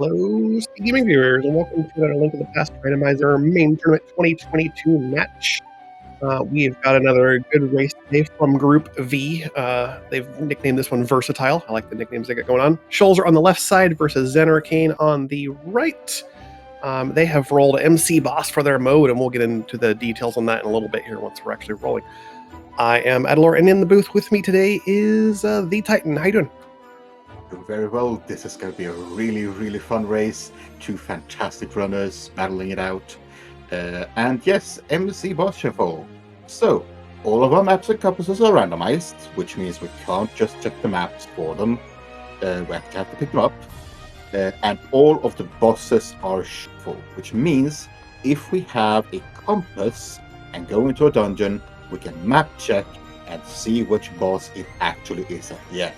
Hello, SpeedGaming viewers, and welcome to another Link in the Past Randomizer main tournament 2022 match. We've got another good race today from Group V. They've nicknamed this one Versatile. I like the nicknames they got going on. Schulzer on the left side versus zenarcane on the right. They have rolled MC Boss for their mode, and we'll get into the details on that in a little bit here once we're actually rolling. I am Adalor, and in the booth with me today is the Titan. How you doing? Doing very well. This is going to be a really fun race. Two fantastic runners battling it out. And yes, MC Boss Shuffle. So, all of our maps and compasses are randomized, which means we can't just check the maps for them. We have to pick them up. And all of the bosses are shuffled, which means if we have a compass and go into a dungeon, we can map check and see which boss it actually is at the end.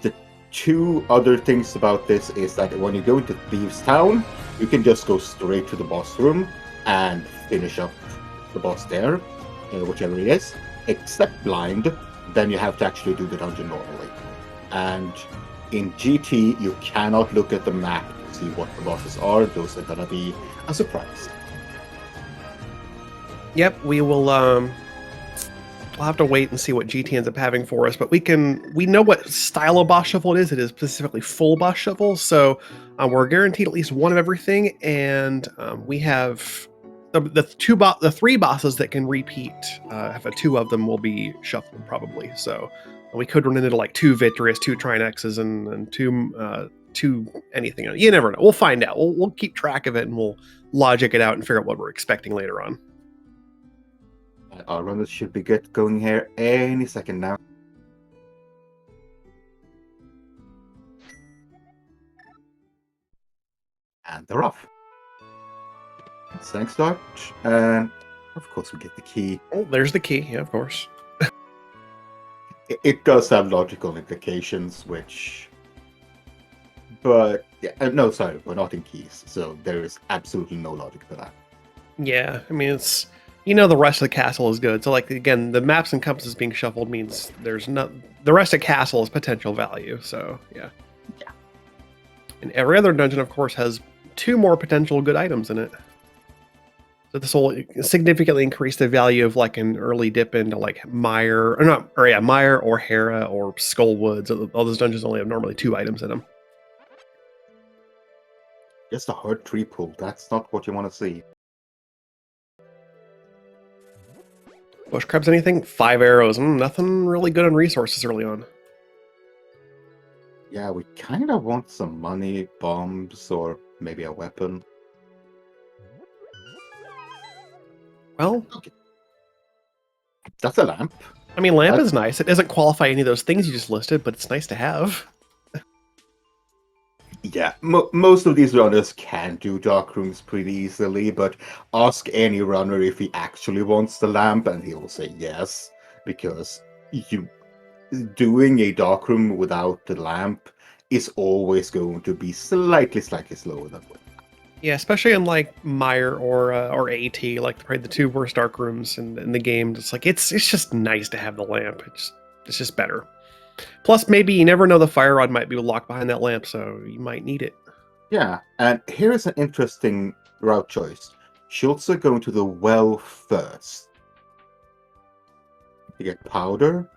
The two other things about this is that when you go into Thieves Town, you can just go straight to the boss room and finish up the boss there, whichever it is, except blind. Then you have to actually do the dungeon normally. And in GT, you cannot look at the map to see what the bosses are. Those are going to be a surprise. Yep, we will. We'll have to wait and see what GT ends up having for us, but we know what style of boss shuffle it is. It is specifically full boss shuffle, so we're guaranteed at least one of everything, and we have the three bosses that can repeat. Two of them will be shuffled probably, so we could run into like two Victorious, two Trinexes, and two anything. You never know. We'll find out. We'll keep track of it, and we'll logic it out and figure out what we're expecting later on. Our runners should be good going here any second now. And they're off. Thanks, start. And of course we get the key. Oh, there's the key. Yeah, of course. It does have logical implications, which... But, yeah, no, sorry, we're not in keys, so there is absolutely no logic for that. Yeah, I mean, it's... the rest of the castle is good. So, like, again, the maps and compasses being shuffled means there's not... The rest of the castle is potential value, so, yeah. Yeah. And every other dungeon, of course, has two more potential good items in it. So this will significantly increase the value of, like, an early dip into, like, Mire... Mire or Hera or Skullwoods. All those dungeons only have normally two items in them. Just a hard tree pull. That's not what you want to see. Bush crabs, anything? 5 arrows. Nothing really good on resources early on. Yeah, we kind of want some money, bombs, or maybe a weapon. Well, okay. That's a lamp. I mean, lamp is nice. It doesn't qualify any of those things you just listed, but it's nice to have. Yeah, most of these runners can do dark rooms pretty easily, but ask any runner if he actually wants the lamp, and he will say yes, because doing a dark room without the lamp is always going to be slightly slower than what. Yeah, especially in like Mire or AT, like probably the two worst dark rooms in the game. It's like it's just nice to have the lamp. It's just better. Plus, maybe you never know, the fire rod might be locked behind that lamp, so you might need it. Yeah, and here is an interesting route choice. Schulzer going to the well first. You get powder.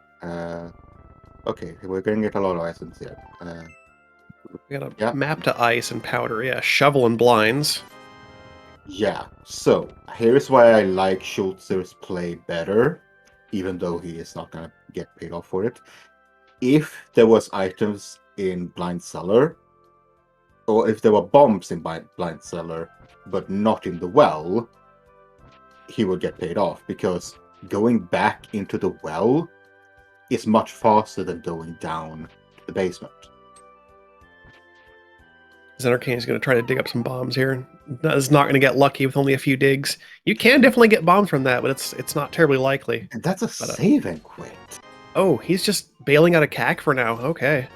Okay, we're going to get a lot of items here. We got a map to ice and powder. Yeah, shovel and blinds. Yeah, so here's why I like Schulzer's play better, even though he is not going to get paid off for it. If there was items in Blind Cellar, or if there were bombs in Blind Cellar, but not in the well, he would get paid off, because going back into the well is much faster than going down the basement. zenarcane is going to try to dig up some bombs here. Is not going to get lucky with only a few digs. You can definitely get bombs from that, but it's not terribly likely. And that's a save and quit. Oh, he's just bailing out a cack for now. Okay.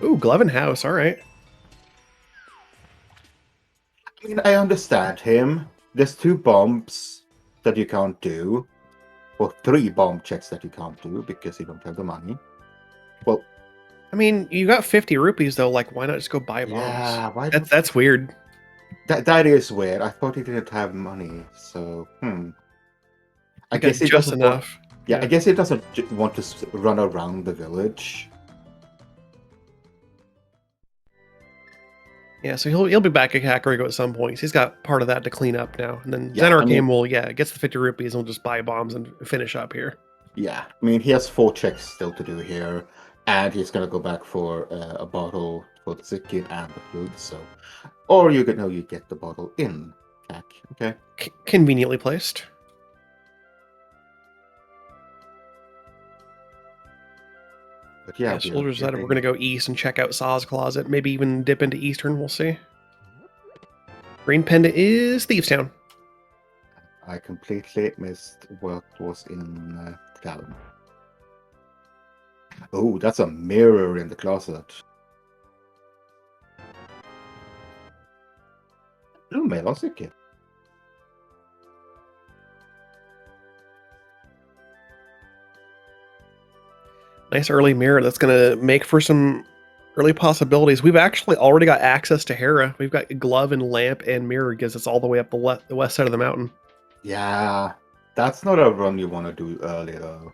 Ooh, Glevin House. All right. I mean, I understand him. There's 2 bombs that you can't do. Or 3 bomb checks that you can't do because you don't have the money. Well, I mean, you got 50 rupees though. Like, why not just go buy bombs? Yeah, why That's weird. that is weird. I thought he didn't have money, so I We got guess he just doesn't want. enough. Yeah, I guess he doesn't want to run around the village. Yeah, so he'll be back at Kakariko at some point. He's got part of that to clean up now, and then Yeah, I mean, will gets the 50 rupees and will just buy bombs and finish up here. yeah, I mean, he has 4 checks still to do here, and he's gonna go back for a bottle for the Zikin and the food. So, or you get the bottle in Kak. Okay. Conveniently placed. But yeah, Schulzer said we're gonna go east and check out Saw's closet. Maybe even dip into Eastern. We'll see. Green Pendant is Thieves Town. I completely missed what was in Ganon. Oh, that's a mirror in the closet. Blue meloncykel. Nice early mirror that's going to make for some early possibilities. We've actually already got access to Hera. We've got glove and lamp and mirror gives us all the way up the west side of the mountain. Yeah, that's not a run you want to do early though.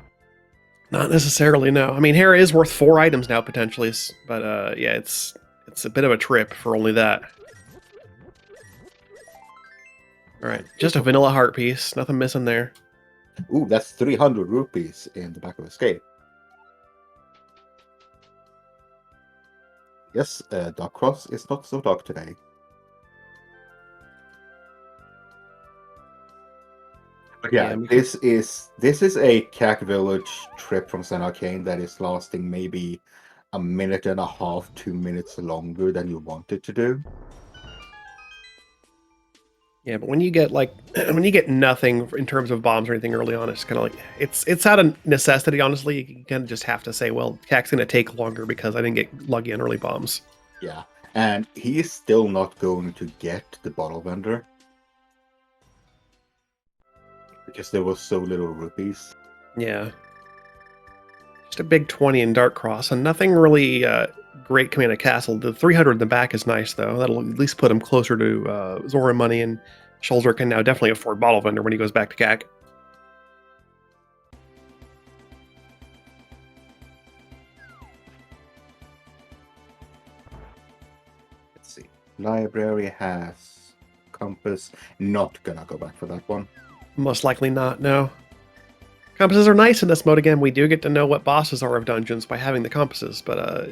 Not necessarily, no. I mean, Hera is worth 4 items now potentially, but yeah, it's a bit of a trip for only that. All right, just a vanilla heart piece. Nothing missing there. Ooh, that's 300 rupees in the back of Escape. Yes, Dark Cross is not so dark today. But yeah, this is a Kak Village trip from zenarcane that is lasting maybe a minute and a half, 2 minutes longer than you wanted to do. Yeah, but when you get when you get nothing in terms of bombs or anything early on, it's kind of like it's out of necessity. Honestly, you kind of just have to say, well, Kak's gonna take longer because I didn't get lucky on early bombs. Yeah, and he is still not going to get the bottle vendor because there was so little rupees. Yeah, just a big 20 in Dark Cross, and nothing really great coming out of Castle. The 300 in the back is nice though. That'll at least put him closer to Zora money, and Schulzer can now definitely afford bottle vendor when he goes back to Kak. Let's see. Library has compass. Not gonna go back for that one. Most likely not, no. Compasses are nice in this mode again. We do get to know what bosses are of dungeons by having the compasses, but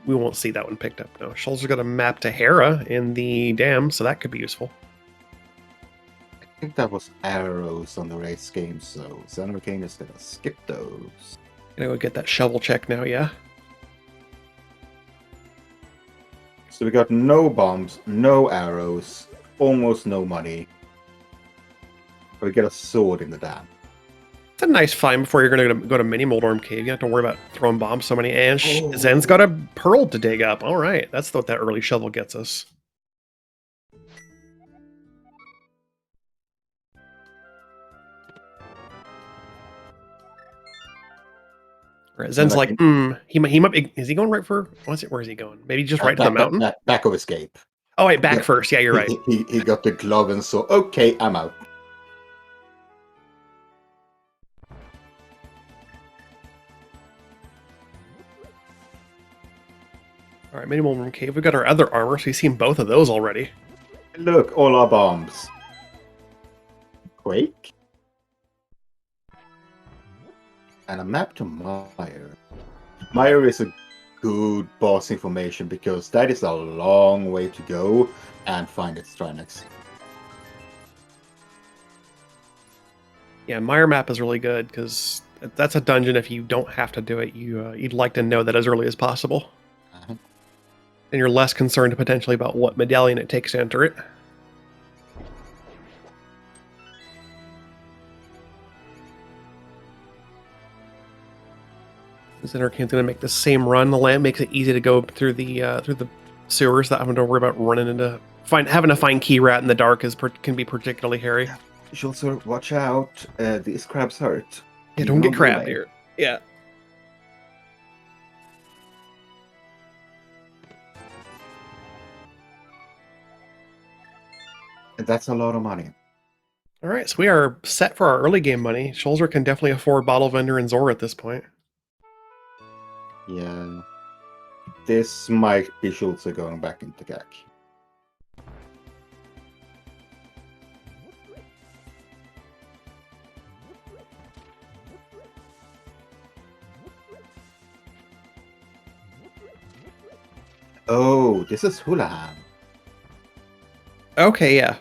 we won't see that one picked up. No, Schulzer got a map to Hera in the dam, so that could be useful. I think that was arrows on the race game, so zenarcane is gonna skip those. Gonna go get that shovel check now, yeah. So we got no bombs, no arrows, almost no money. But we get a sword in the dam. It's a nice find before you're gonna go to Mini Moldorm Cave. You don't have to worry about throwing bombs so many. And Zen's got a pearl to dig up. All right, that's what that early shovel gets us. Right, Zen's like, he might be, is he going right for, where is he going? Maybe just right to the mountain? Back of Escape. Oh, wait, back first. Yeah, you're right. He got the glove and so, okay, I'm out. All right, Mini Moldorm Cave. We've got our other armor, so we've seen both of those already. Look, all our bombs. Quake. And a map to Mire. Mire is a good boss information because that is a long way to go and find its Trinex. Yeah, Mire map is really good because that's a dungeon. If you don't have to do it, you'd like to know that as early as possible. Uh-huh. And you're less concerned potentially about what medallion it takes to enter it. zenarcane's going to make the same run. The lamp makes it easy to go through the sewers without having to worry about running into having to find key rat in the dark can be particularly hairy. Schulzer, watch out! These crabs hurt. Yeah, don't get crabbed here. Yeah. That's a lot of money. All right, so we are set for our early game money. Schulzer can definitely afford Bottle Vendor and Zora at this point. Yeah. This might be Schulzer going back into CAC. Oh, this is Houlihan. Okay, yeah.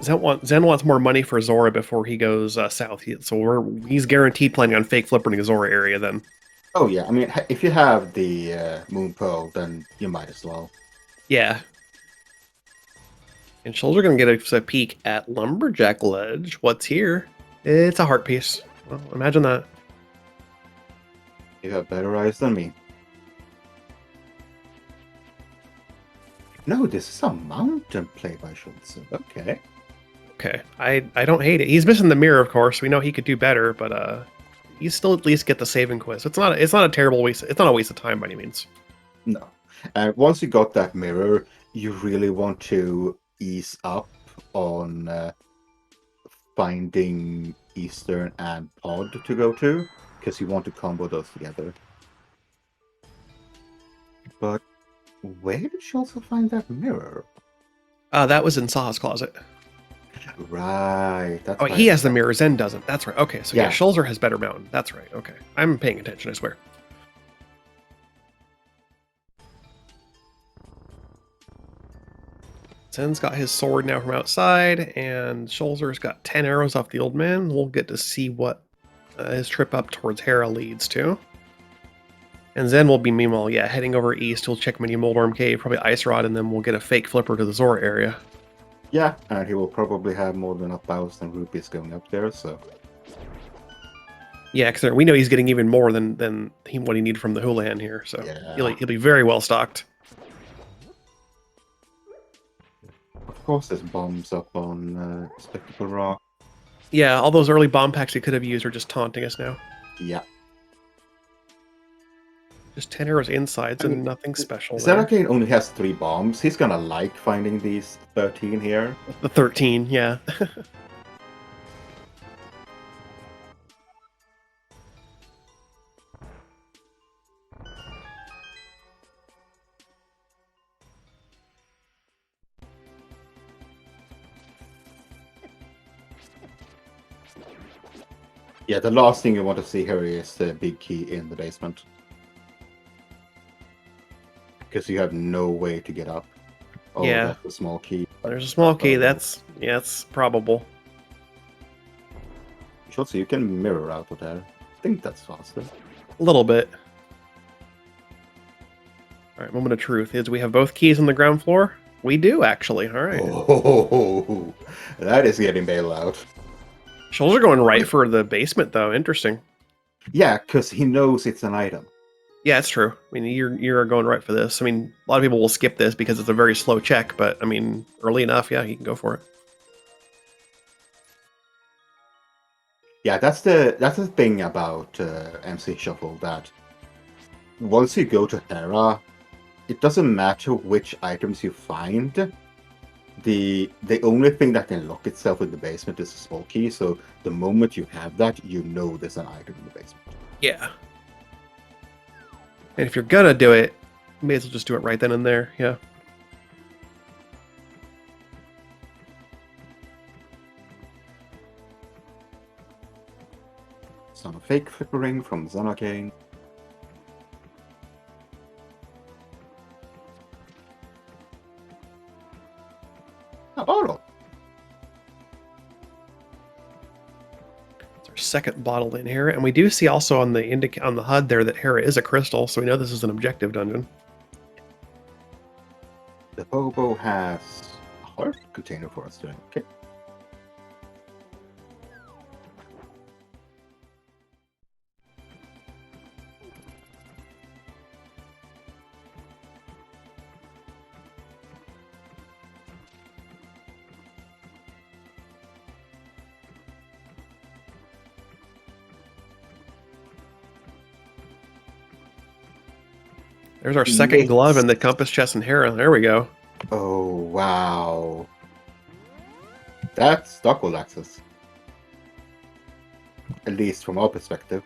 Zen wants more money for Zora before he goes south. So he's guaranteed planning on fake flipping the Zora area then. Oh yeah, I mean, if you have the Moon Pearl, then you might as well. Yeah. And Schulzer gonna get a peek at Lumberjack Ledge. What's here? It's a heart piece. Well, imagine that. You have better eyes than me. No, this is a mountain play by Schulzer. Okay. Okay, I don't hate it. He's missing the mirror, of course. We know he could do better, but you still at least get the saving quest. It's not a terrible waste. It's not a waste of time by any means. No. And once you got that mirror, you really want to ease up on finding Eastern and Pod to go to, because you want to combo those together. But where did Schulzer find that mirror? That was in Saha's closet. Right. That's Oh, right. he has the mirror. Zen doesn't. That's right. Okay, so yeah, Yeah. Schulzer has better mountain. That's right. Okay, I'm paying attention. I swear. Zen's got his sword now from outside, and Schulzer's got 10 arrows off the old man. We'll get to see what his trip up towards Hera leads to. And Zen will be, meanwhile, yeah, heading over east. He'll check Mini Moldorm Cave, probably Ice Rod, and then we'll get a fake flipper to the Zora area. Yeah, and he will probably have more than 1,000 rupees going up there, so... Yeah, because we know he's getting even more than what he needed from the Houlihan here, so Yeah. he'll be very well stocked. Of course there's bombs up on Spectacle Rock. Yeah, all those early bomb packs he could have used are just taunting us now. Yeah. Just 10 arrows inside, so nothing special there. zenarcane only has 3 bombs. He's gonna like finding these 13 here. The 13, yeah. Yeah, the last thing you want to see here is the big key in the basement. Because you have no way to get up. Oh, Yeah. that's a small key. There's a small key, that's probable. So you can mirror out of there. I think that's faster. A little bit. Alright, moment of truth. Is we have both keys on the ground floor? We do, actually. Alright. Oh, that is getting bailed out. Schulzer going right for the basement, though. Interesting. Yeah, because he knows it's an item. Yeah, it's true. I mean, you're going right for this. I mean, a lot of people will skip this because it's a very slow check, but I mean, early enough, yeah, he can go for it. Yeah, that's the thing about MC Shuffle, that once you go to Hera, it doesn't matter which items you find. The only thing that can lock itself in the basement is a small key, so the moment you have that, you know there's an item in the basement. Yeah. And if you're gonna do it, you may as well just do it right then and there, yeah. Some fake flippering from zenarcane. A bottle. It's our second bottle in here, and we do see also on the on the HUD there that Hera is a crystal, so we know this is an objective dungeon. The Bobo has a heart container for us today. Okay. There's our second glove and the compass chest and Hera. There we go. Oh, wow. That's Stockholm access. At least from our perspective.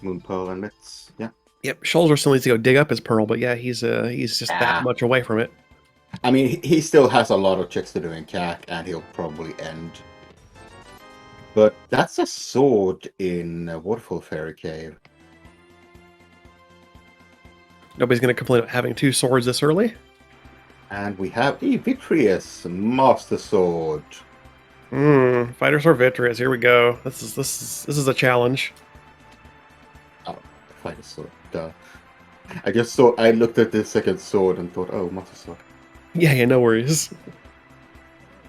Moon Pearl and Mitts, yeah. Yep, Schulzer still needs to go dig up his pearl, but yeah, he's just that much away from it. I mean, he still has a lot of checks to do in CAC, and he'll probably end. But that's a sword in Waterfall Fairy Cave. Nobody's going to complain about having 2 swords this early. And we have a Vitreous Master Sword. Fighter Sword Vitreous. Here we go. This is a challenge. Oh, Fighter Sword. Duh. I looked at the second sword and thought, oh, Master Sword. Yeah, no worries.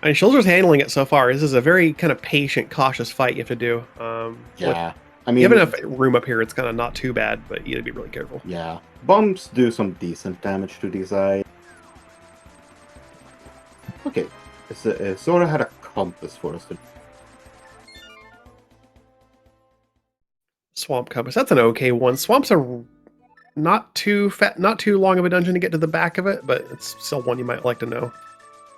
I mean, Schulzer's handling it so far. This is a very kind of patient, cautious fight you have to do. Yeah. I You mean, have enough room up here. It's kind of not too bad, but you got to be really careful. Yeah. Bombs do some decent damage to these eyes. Okay. Sora had a compass for us to... Swamp Compass. That's an okay one. Swamps are not too long of a dungeon to get to the back of it, but it's still one you might like to know.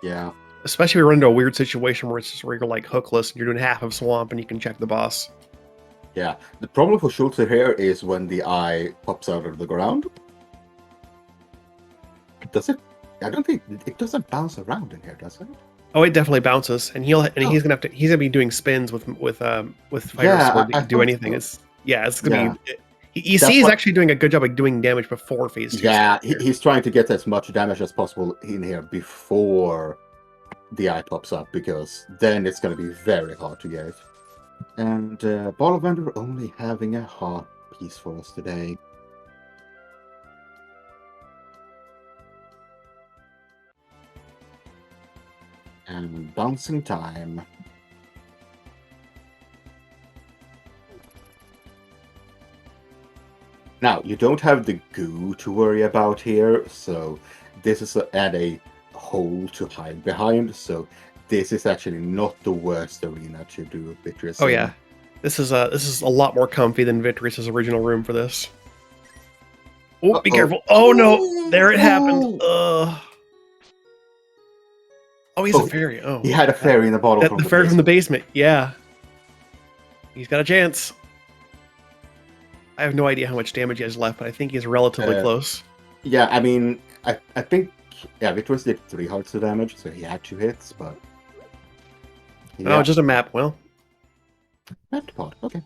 Yeah. Especially if we run into a weird situation where you're like hookless and you're doing half of Swamp and you can check the boss. Yeah. The problem for Schulzer here is when the eye pops out of the ground. Does it? I don't think it doesn't bounce around in here, does it? Oh, it definitely bounces, and he's gonna be doing spins with Fire Sword to do anything. It's gonna be. You see, he's actually doing a good job of doing damage before phase 2. Yeah, he's trying to get as much damage as possible in here before the eye pops up, because then it's going to be very hard to get. And Ball of Wonder only having a heart piece for us today. And bouncing time. Now, you don't have the goo to worry about here, so this is at a hole to hide behind, so this is actually not the worst arena to do Vitreous. Oh yeah, this is a lot more comfy than Vitreous' original room for this. Oh, be careful! Oh no, there it happened. Oh, he's a fairy. Oh, he had a fairy in the bottle. The fairy from the basement. Yeah, he's got a chance. I have no idea how much damage he has left, but I think he's relatively close. Yeah, I mean, I think Vitreous did 3 hearts of damage, so he had 2 hits, but... Yeah. Oh, just a map. Well. Map pod, okay.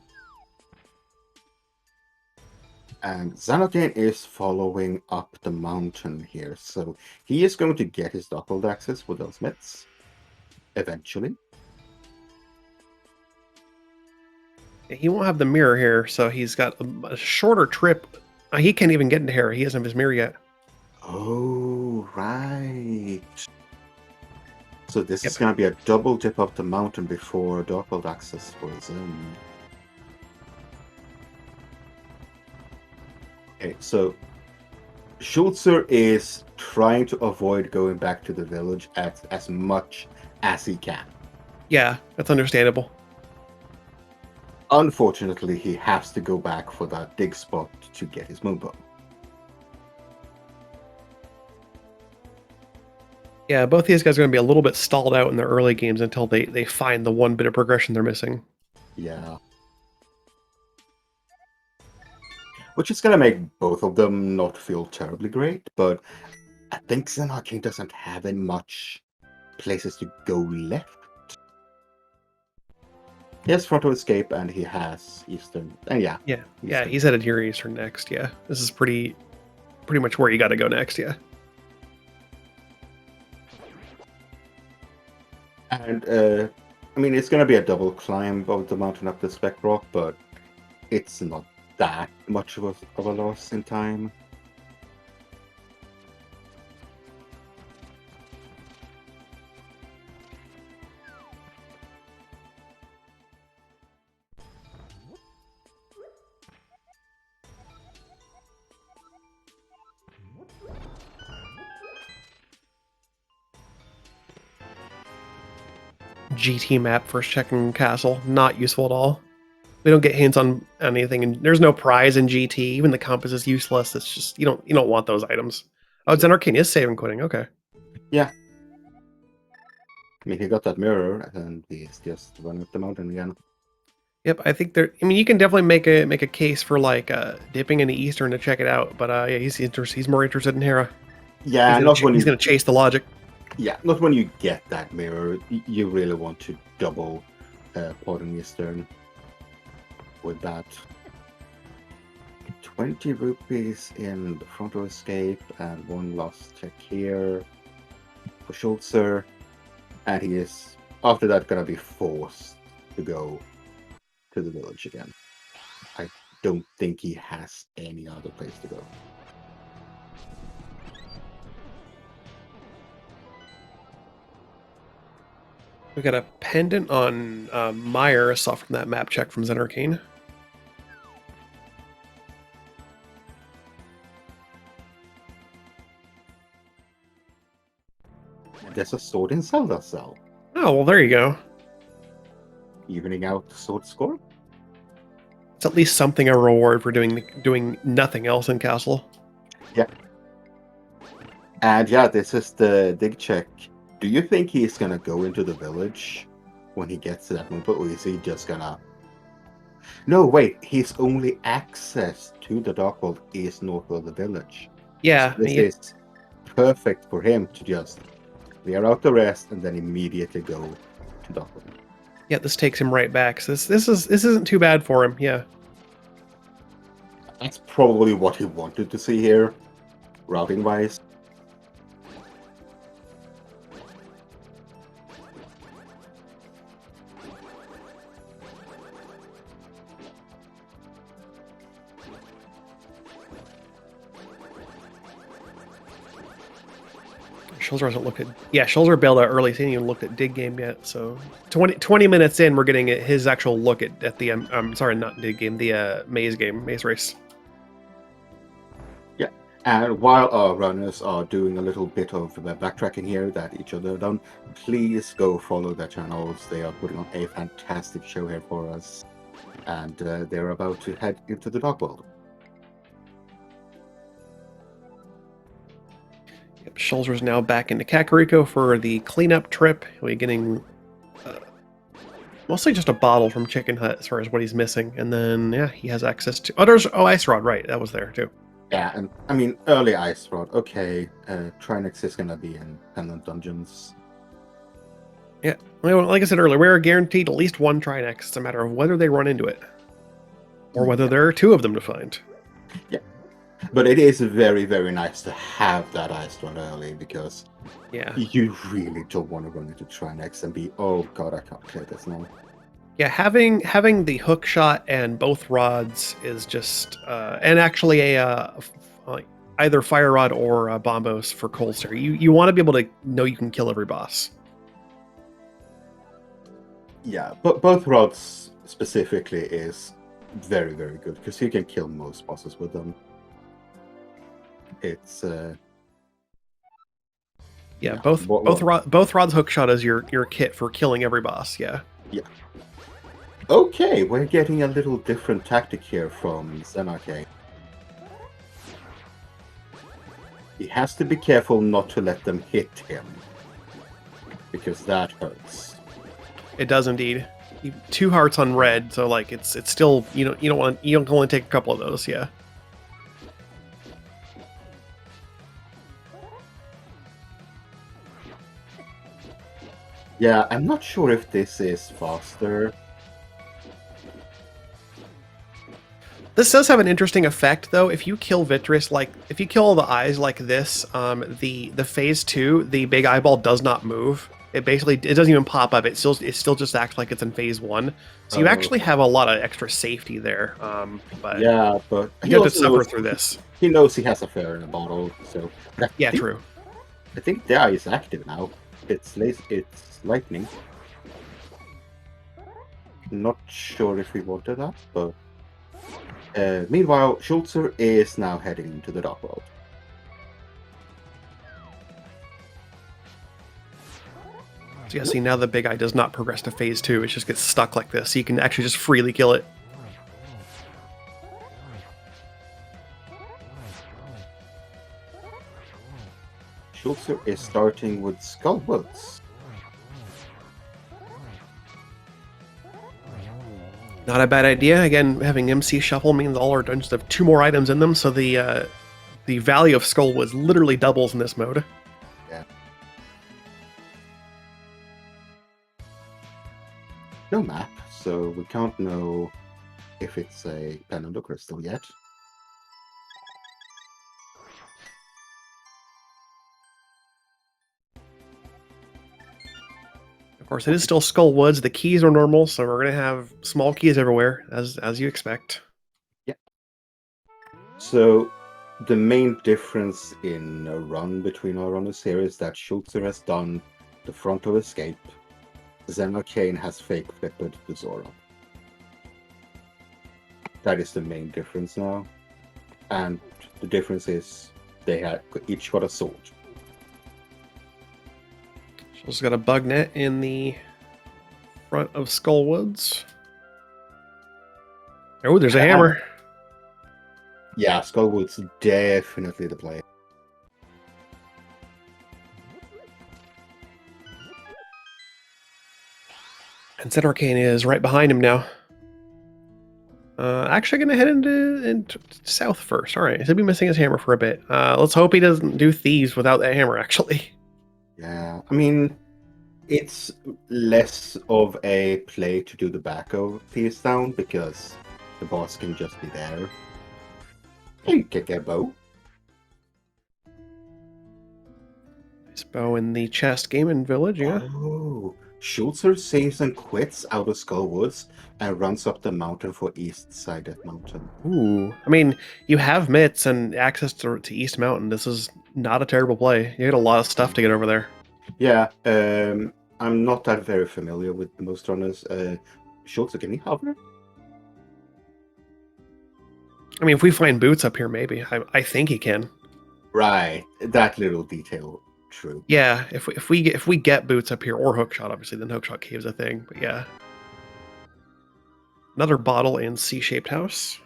And zenarcane is following up the mountain here, so he is going to get his doubled access with those mitts, eventually. He won't have the mirror here, so he's got a shorter trip. He can't even get into here. He doesn't have his mirror yet. Oh, right. So this is going to be a double dip up the mountain before doubled access for Zen. Okay, so Schulzer is trying to avoid going back to the village as much as he can. Yeah, that's understandable. Unfortunately, he has to go back for that dig spot to get his moonbow. Yeah, both these guys are going to be a little bit stalled out in their early games until they find the one bit of progression they're missing. Yeah. Which is going to make both of them not feel terribly great, but I think zenarcane doesn't have any much places to go left. He has Frontal Escape and he has Eastern. And yeah. He's headed here Eastern next. Yeah, this is pretty much where you got to go next. Yeah. And I mean, it's going to be a double climb of the mountain up the Spec Rock, but it's not that much of a loss in time. GT map first checking castle, not useful at all. We don't get hints on anything, and there's no prize in GT. Even the compass is useless. It's just you don't want those items. Oh, zenarcane is saving quitting. Okay. Yeah. I mean, he got that mirror, and he's just running up the mountain again. Yep, I think there. I mean, you can definitely make a case for like dipping into Eastern to check it out. But yeah, he's more interested in Hera. Yeah, not when He's you. gonna chase the logic. Yeah, not when you get that mirror. You really want to double pardon Eastern with that. 20 rupees in the frontal escape and 1 lost check here for Schulzer. And he is, after that, gonna be forced to go to the village again. I don't think he has any other place to go. We got a pendant on Mire, I saw from that map check from zenarcane. There's a sword in Zelda cell, Oh well, there you go. evening out the sword score. It's at least something a reward for doing nothing else in Castle. Yeah. And yeah, this is the dig check. Do you think he's gonna go into the village when he gets to that moment, or is he just gonna... No, wait, his only access to the Dark World is north of the village. Yeah, So this is perfect for him to just clear out the rest and then immediately go to Dark World. yeah. This takes him right back. So this isn't too bad for him. Yeah. That's probably what he wanted to see here, routing wise. Schulzer hasn't looked at. Yeah, Schulzer bailed out early. He hasn't even looked at dig game yet. So 20 minutes in, we're getting his actual look at the. I'm sorry, not dig game. The maze race. Yeah, and while our runners are doing a little bit of backtracking here that each other have done, please go follow their channels. They are putting on a fantastic show here for us, and they're about to head into the Dark World. Yep, Schulzer's now back into Kakariko for the cleanup trip. We're getting mostly just a bottle from Chicken Hut as far as what he's missing, and then yeah, he has access to. Oh, there's Ice Rod, right? That was there too. Yeah, and I mean, early Ice Rod, okay, Trinex is gonna be in Pendant Dungeons. Yeah, well, like I said earlier, we're guaranteed at least one Trinex. It's a matter of whether they run into it, or whether there are 2 of them to find. Yeah, but it is very, very nice to have that Ice Rod early, because Yeah. you really don't want to run into Trinex and be, oh god, I can't clear this now. Yeah, having the hook shot and both rods is just, and actually either fire rod or bombos for Colster. You want to be able to know you can kill every boss. Yeah, but both rods specifically is very, very good, because you can kill most bosses with them. It's Yeah, both rods hook shot is your kit for killing every boss. Yeah. Yeah. Okay, we're getting a little different tactic here from zenarcane. He has to be careful not to let them hit him, because that hurts. It does indeed. 2 hearts on red, so like it's still you don't only take a couple of those. Yeah. Yeah, I'm not sure if this is faster. This does have an interesting effect, though. If you kill Vitris, if you kill all the eyes like this, the phase 2, the big eyeball does not move. It doesn't even pop up. It still just acts like it's in phase 1. So you actually have a lot of extra safety there. But yeah, but you have to suffer through this. He knows he has a fair in a bottle, so yeah, true. I think the eye is active now. It's lightning. Not sure if we wanted that, but meanwhile, Schulzer is now heading into the Dark World. So yeah, see, now the big eye does not progress to phase 2. It just gets stuck like this. So you can actually just freely kill it. Schulzer is starting with Skullwoods. Not a bad idea. Again, having MC Shuffle means all our dungeons have 2 more items in them, so the value of Skullwoods literally doubles in this mode. Yeah. No map, so we can't know if it's a pen and a crystal yet. Of course, it is still Skullwoods. The keys are normal, so we're going to have small keys everywhere, as you expect. Yeah. So the main difference in a run between our runners here is that Schulzer has done the front of escape. zenarcane has fake flipped the Zora. That is the main difference now. And the difference is they had each got a sword. She's got a bug net in the front of Skullwoods. Oh, there's a hammer. Yeah, Skullwood's definitely the play. And zenarcane is right behind him now. Actually going to head into south first. All right, he'll be missing his hammer for a bit. Let's hope he doesn't do thieves without that hammer, actually. Yeah, I mean, it's less of a play to do the back of Pierce down because the boss can just be there. You can get a bow. Nice bow in the chest game in village, yeah. Oh, Schulzer saves and quits out of Skullwoods and runs up the mountain for east side of mountain. Ooh, I mean, you have mitts and access to East Mountain. This is not a terrible play. You get a lot of stuff to get over there. Yeah, I'm not that very familiar with most runners. Schulzer, can he hover? I mean, if we find boots up here, maybe. I think he can. Right, that little detail. True. Yeah, if we get boots up here or hookshot, obviously, then hookshot cave's a thing. But yeah, another bottle in C-shaped house.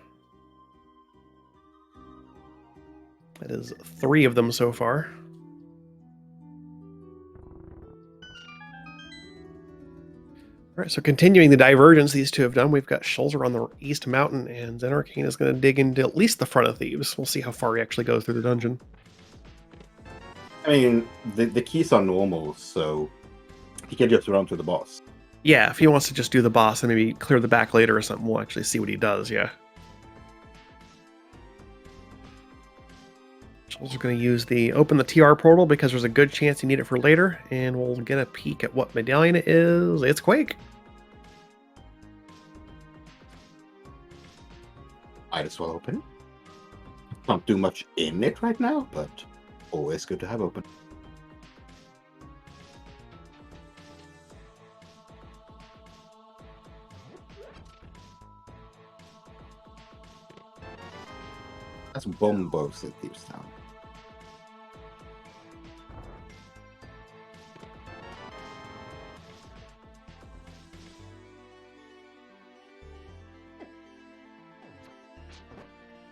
That is 3 of them so far. All right, so continuing the divergence these two have done, we've got Schulzer on the East Mountain, and zenarcane is going to dig into at least the front of Thieves. We'll see how far he actually goes through the dungeon. I mean, the keys are normal, so he can just run to the boss. Yeah, if he wants to just do the boss and maybe clear the back later or something, we'll actually see what he does, yeah. Schulzer's going to use open the TR portal because there's a good chance you need it for later, and we'll get a peek at what medallion it is. It's Quake. Might as well open it. Can't do much in it right now, but always good to have open. That's bombos at Thieves Town.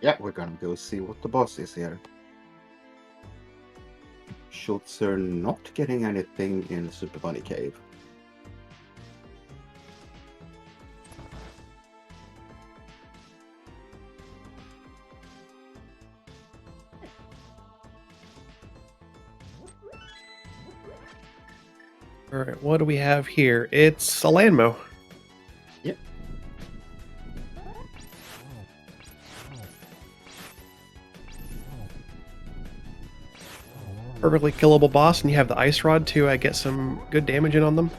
Yeah, we're gonna go see what the boss is here. Schulzer not getting anything in Super Bunny Cave. All right, what do we have here? It's a landmo. Yep. Perfectly killable boss, and you have the ice rod to get some good damage in on them.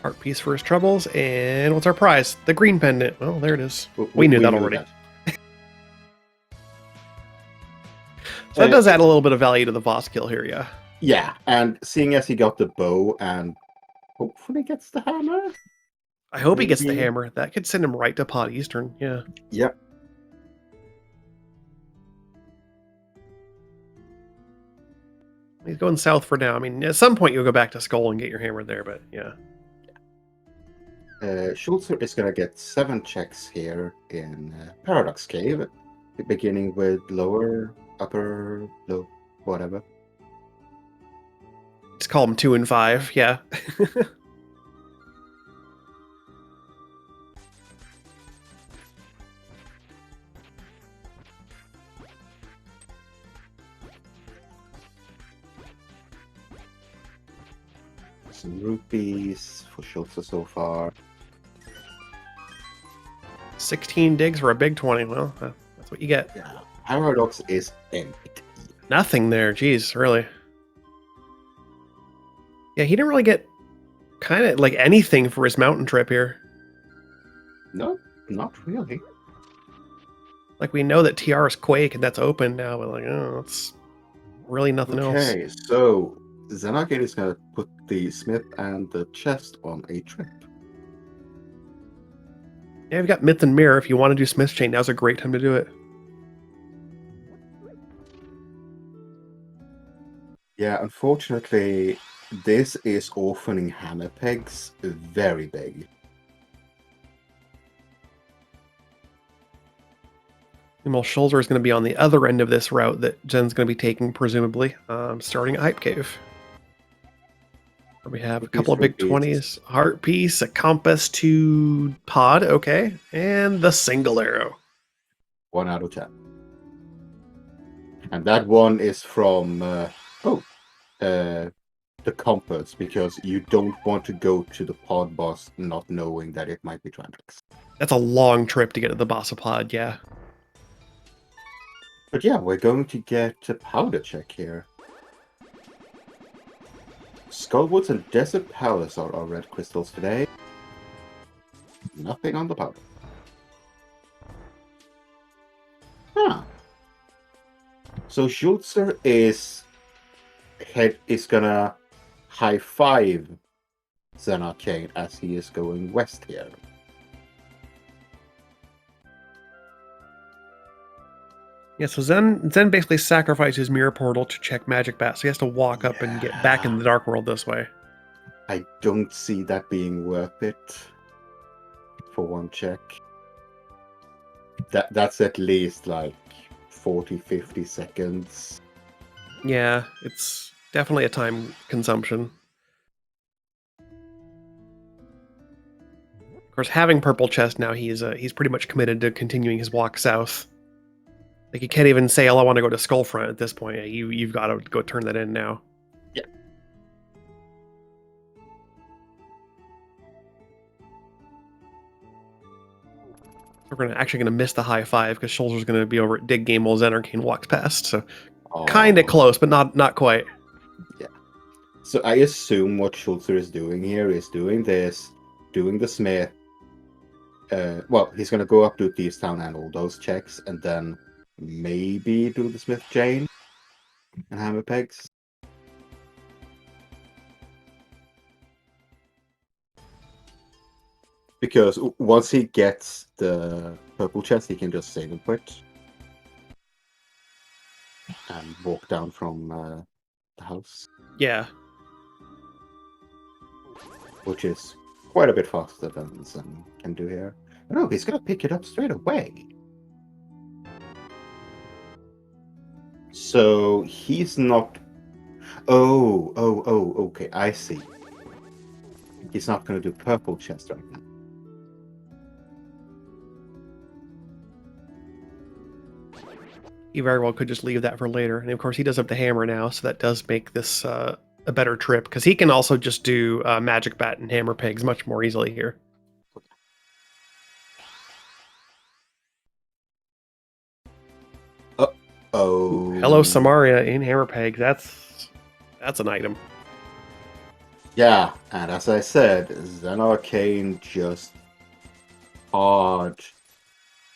Heart piece for his troubles, and what's our prize? The green pendant. Well, there it is. We knew that already. So that does add a little bit of value to the boss kill here, yeah. Yeah, and seeing as he got the bow and hopefully gets the hammer. I hope he gets the hammer. That could send him right to Pot Eastern, yeah. Yep. He's going south for now. I mean, at some point you'll go back to Skull and get your hammer there, but yeah. Schulzer is gonna get 7 checks here in Paradox Cave, beginning with lower, upper, low, whatever. Just call them 2 and 5. Yeah. Some rupees for Schulzer so far. 16 digs for a big 20. Well, that's what you get. Yeah, Paradox is empty. Nothing there. Jeez, really. Yeah, he didn't really get kind of like anything for his mountain trip here. No, not really. Like, we know that TR is Quake and that's open now, but like, oh, it's really nothing else. Okay, so zenarcane is gonna put the smith and the chest on a trip. Yeah, we've got Myth and Mirror. If you want to do Smith's Chain, now's a great time to do it. Yeah, unfortunately, this is orphaning hammer pegs very big. And while Schulzer is going to be on the other end of this route that Jen's going to be taking, presumably, starting at Hype Cave. Where we have a couple of big 20s, Heart Piece, a Compass, 2 Pod, okay, and the single arrow. 1 out of 10. And that one is from, the Compass, because you don't want to go to the pod boss not knowing that it might be Trandrix. That's a long trip to get to the boss of Pod, yeah. But yeah, we're going to get a powder check here. Skullwoods and Desert Palace are our red crystals today. Nothing on the powder. Huh. So Schulzer is gonna high five zenarcane as he is going west here. Yeah, so Zen basically sacrificed his mirror portal to check Magic Bat, so he has to walk up and get back in the Dark World this way. I don't see that being worth it for 1 check. That's at least like 40-50 seconds. Yeah, it's definitely a time consumption. Of course, having Purple Chest now, he's pretty much committed to continuing his walk south. Like, you can't even say, "Oh, I want to go to Skullfront" at this point. You've got to go turn that in now. Yeah. We're actually gonna miss the high 5 because Schulzer's gonna be over at Dig Game while zenarcane walks past. So kind of close, but not quite. Yeah. So I assume what Schulzer is doing here is doing the smith. Well, he's gonna go up to Thieves Town and all those checks, and then maybe do the smith chain and hammer pegs. Because once he gets the purple chest, he can just save and quit and walk down from the house. Yeah. Which is quite a bit faster than Zen can do here. No, he's gonna pick it up straight away. So he's not. Oh, okay, I see. He's not gonna do purple chest right now. He very well could just leave that for later. And of course, he does have the hammer now, so that does make this a better trip, because he can also just do Magic Bat and Hammer Pegs much more easily here. Oh. Hello, Samaria in Hammer Pegs. That's an item. Yeah, and as I said, zenarcane just hard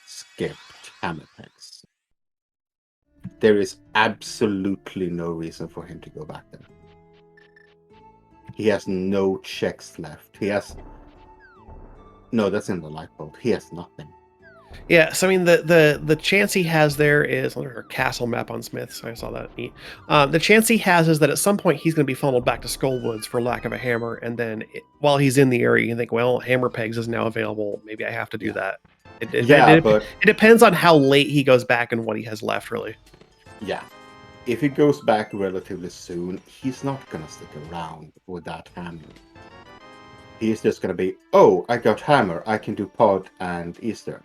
skipped hammer pegs. There is absolutely no reason for him to go back there. He has no checks left. He has... No, that's in the light bolt. He has nothing. Yeah, so I mean the chance he has there is look at her castle map on Smith. So I saw that neat. The chance he has is that at some point he's going to be funneled back to Skullwoods for lack of a hammer, and then while he's in the area, you think, well, hammer pegs is now available. Maybe I have to do Yeah. that. Yeah, but It depends on how late he goes back and what he has left, really. yeah, if he goes back relatively soon, he's not gonna stick around with that hammer. He's just gonna be, oh, I got hammer, I can do pod and Eastern.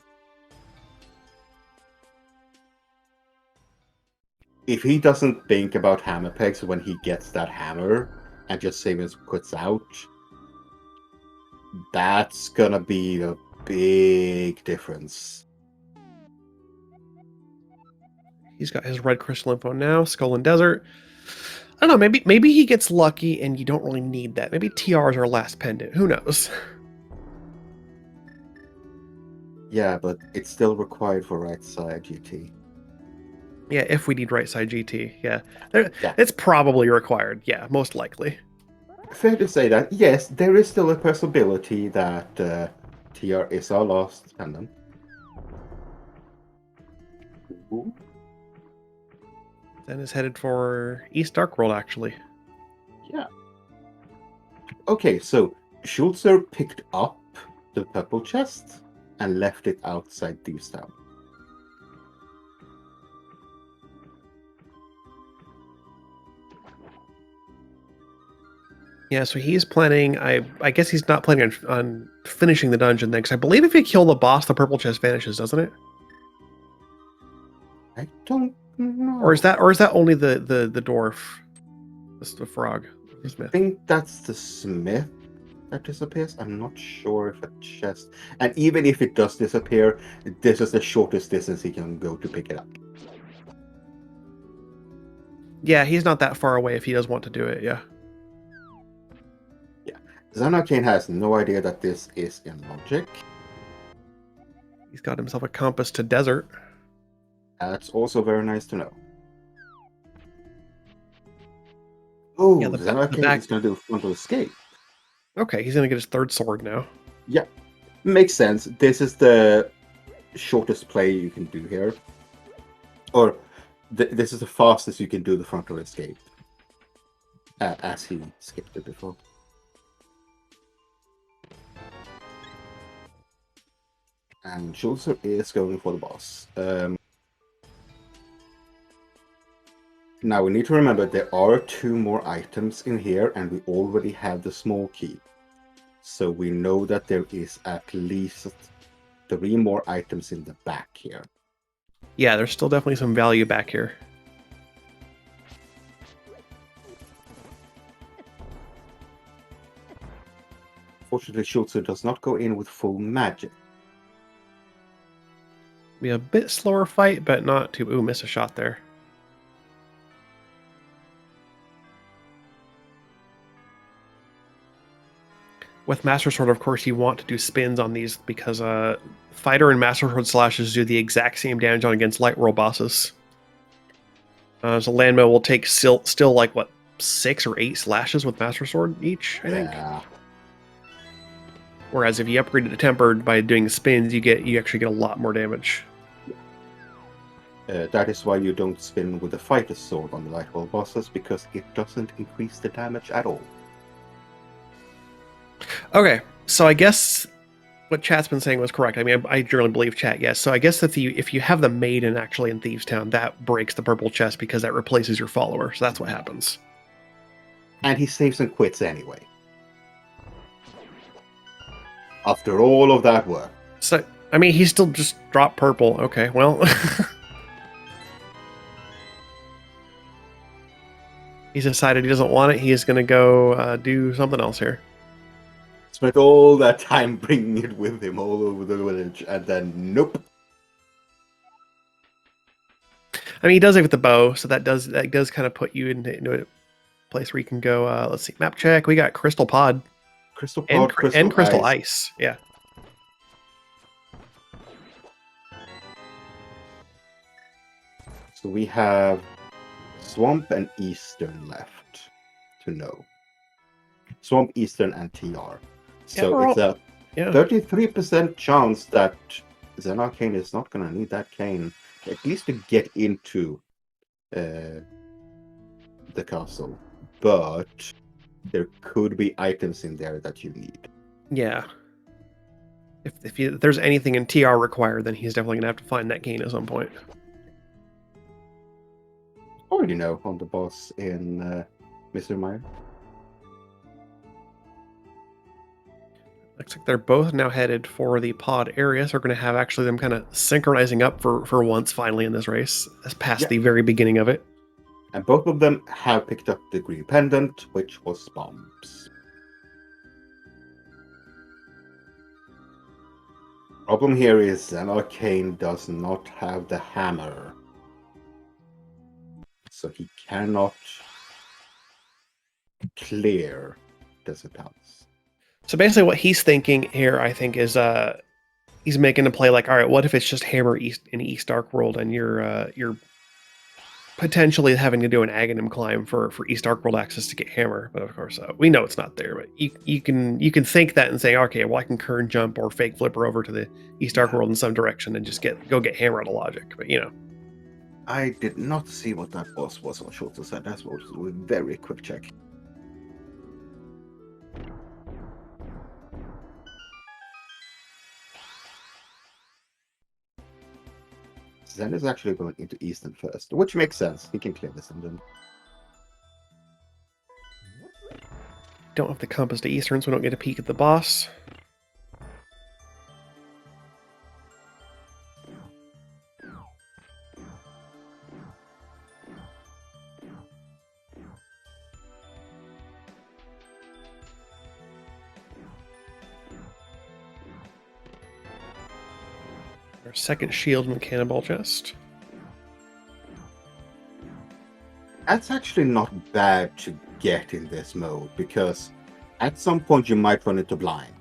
If he doesn't think about hammer pegs when he gets that hammer and just savings quits out, that's gonna be a big difference. He's got his red crystal info now. Skull and Desert. I don't know. Maybe he gets lucky and you don't really need that. Maybe TR is our last pendant. Who knows? Yeah, but it's still required for right side GT. Yeah, if we need right side GT. Yeah, Yeah. it's probably required. Yeah, most likely. Fair to say that, yes, there is still a possibility that TR is our last pendant. Ooh. Then is headed for East Dark World, actually. Yeah. Okay, so Schulzer picked up the purple chest and left it outside Thieves Town. Yeah, so he's planning. I guess he's not planning on finishing the dungeon then, because I believe if you kill the boss, the purple chest vanishes, doesn't it? I don't know. Or is that only the dwarf, the frog, the I smith? think that's the smith that disappears. I'm not sure if a chest. And even if it does disappear, this is the shortest distance he can go to pick it up. Yeah, he's not that far away if he does want to do it. Yeah. zenarcane has no idea that this is in logic. He's got himself a compass to desert. That's also very nice to know. Oh, Yeah, zenarcane is going to do frontal escape. Okay, he's gonna get his third sword now. Yeah, makes sense. This is the shortest play you can do here. Or this is the fastest you can do the frontal escape. As he skipped it before. And Schulzer is going for the boss. Now we need to remember there are 2 more items in here and we already have the small key. So we know that there is at least 3 more items in the back here. Yeah, there's still definitely some value back here. Fortunately, Schulzer does not go in with full magic. Be a bit slower fight, but not too. Ooh, miss a shot there. With Master Sword, of course, you want to do spins on these because Fighter and Master Sword slashes do the exact same damage on against Light World bosses. So Landmail will take still like what 6 or 8 slashes with Master Sword each, I think. Yeah. Whereas if you upgrade it to Tempered by doing spins, you actually get a lot more damage. That is why you don't spin with the Fighter's Sword on the Light World bosses, because it doesn't increase the damage at all. Okay, so I guess what chat's been saying was correct. I mean, I generally believe chat, yes. So I guess that if you have the maiden actually in Thieves Town, that breaks the purple chest because that replaces your follower. So that's what happens. And he saves and quits anyway. After all of that work. So, I mean, he still just dropped purple. Okay, well. He's decided he doesn't want it. He is going to go do something else here. Spent all that time bringing it with him all over the village, and then nope. I mean, he does it with the bow, so that does kind of put you into a place where you can go. Let's see, map check. We got Crystal Pod, Crystal Pod, and Crystal Ice. Yeah. So we have Swamp and Eastern left to know. Swamp, Eastern, and TR. So it's a 33% chance that zenarcane is not gonna need that cane, at least to get into the castle. But there could be items in there that you need. Yeah. If there's anything in TR required, then he's definitely gonna have to find that cane at some point. Or, you know, on the boss in Mr. Mire. Looks like they're both now headed for the pod area, so we're going to have actually them kind of synchronizing up for once finally in this race, as past Yeah. the very beginning of it. And both of them have picked up the green pendant, which was bombs. Problem here is zenarcane does not have the hammer. So he cannot clear the house. So basically what he's thinking here, I think, is he's making a play like, all right, what if it's just hammer east in East Dark World and you're potentially having to do an Aghanim climb for East Dark World access to get hammer, but of course we know it's not there. But you can think that and say, okay, well I can kern jump or fake flipper over to the East Dark World in some direction and just go get hammer out of logic. But you know, I did not see what that boss was on Schulzer side. That was a very quick check. Zen is actually going into Eastern first, which makes sense. He can clear this engine. don't have the compass to Eastern, so we don't get a peek at the boss. Our second shield in the cannonball chest. That's actually not bad to get in this mode, because at some point you might run into blind.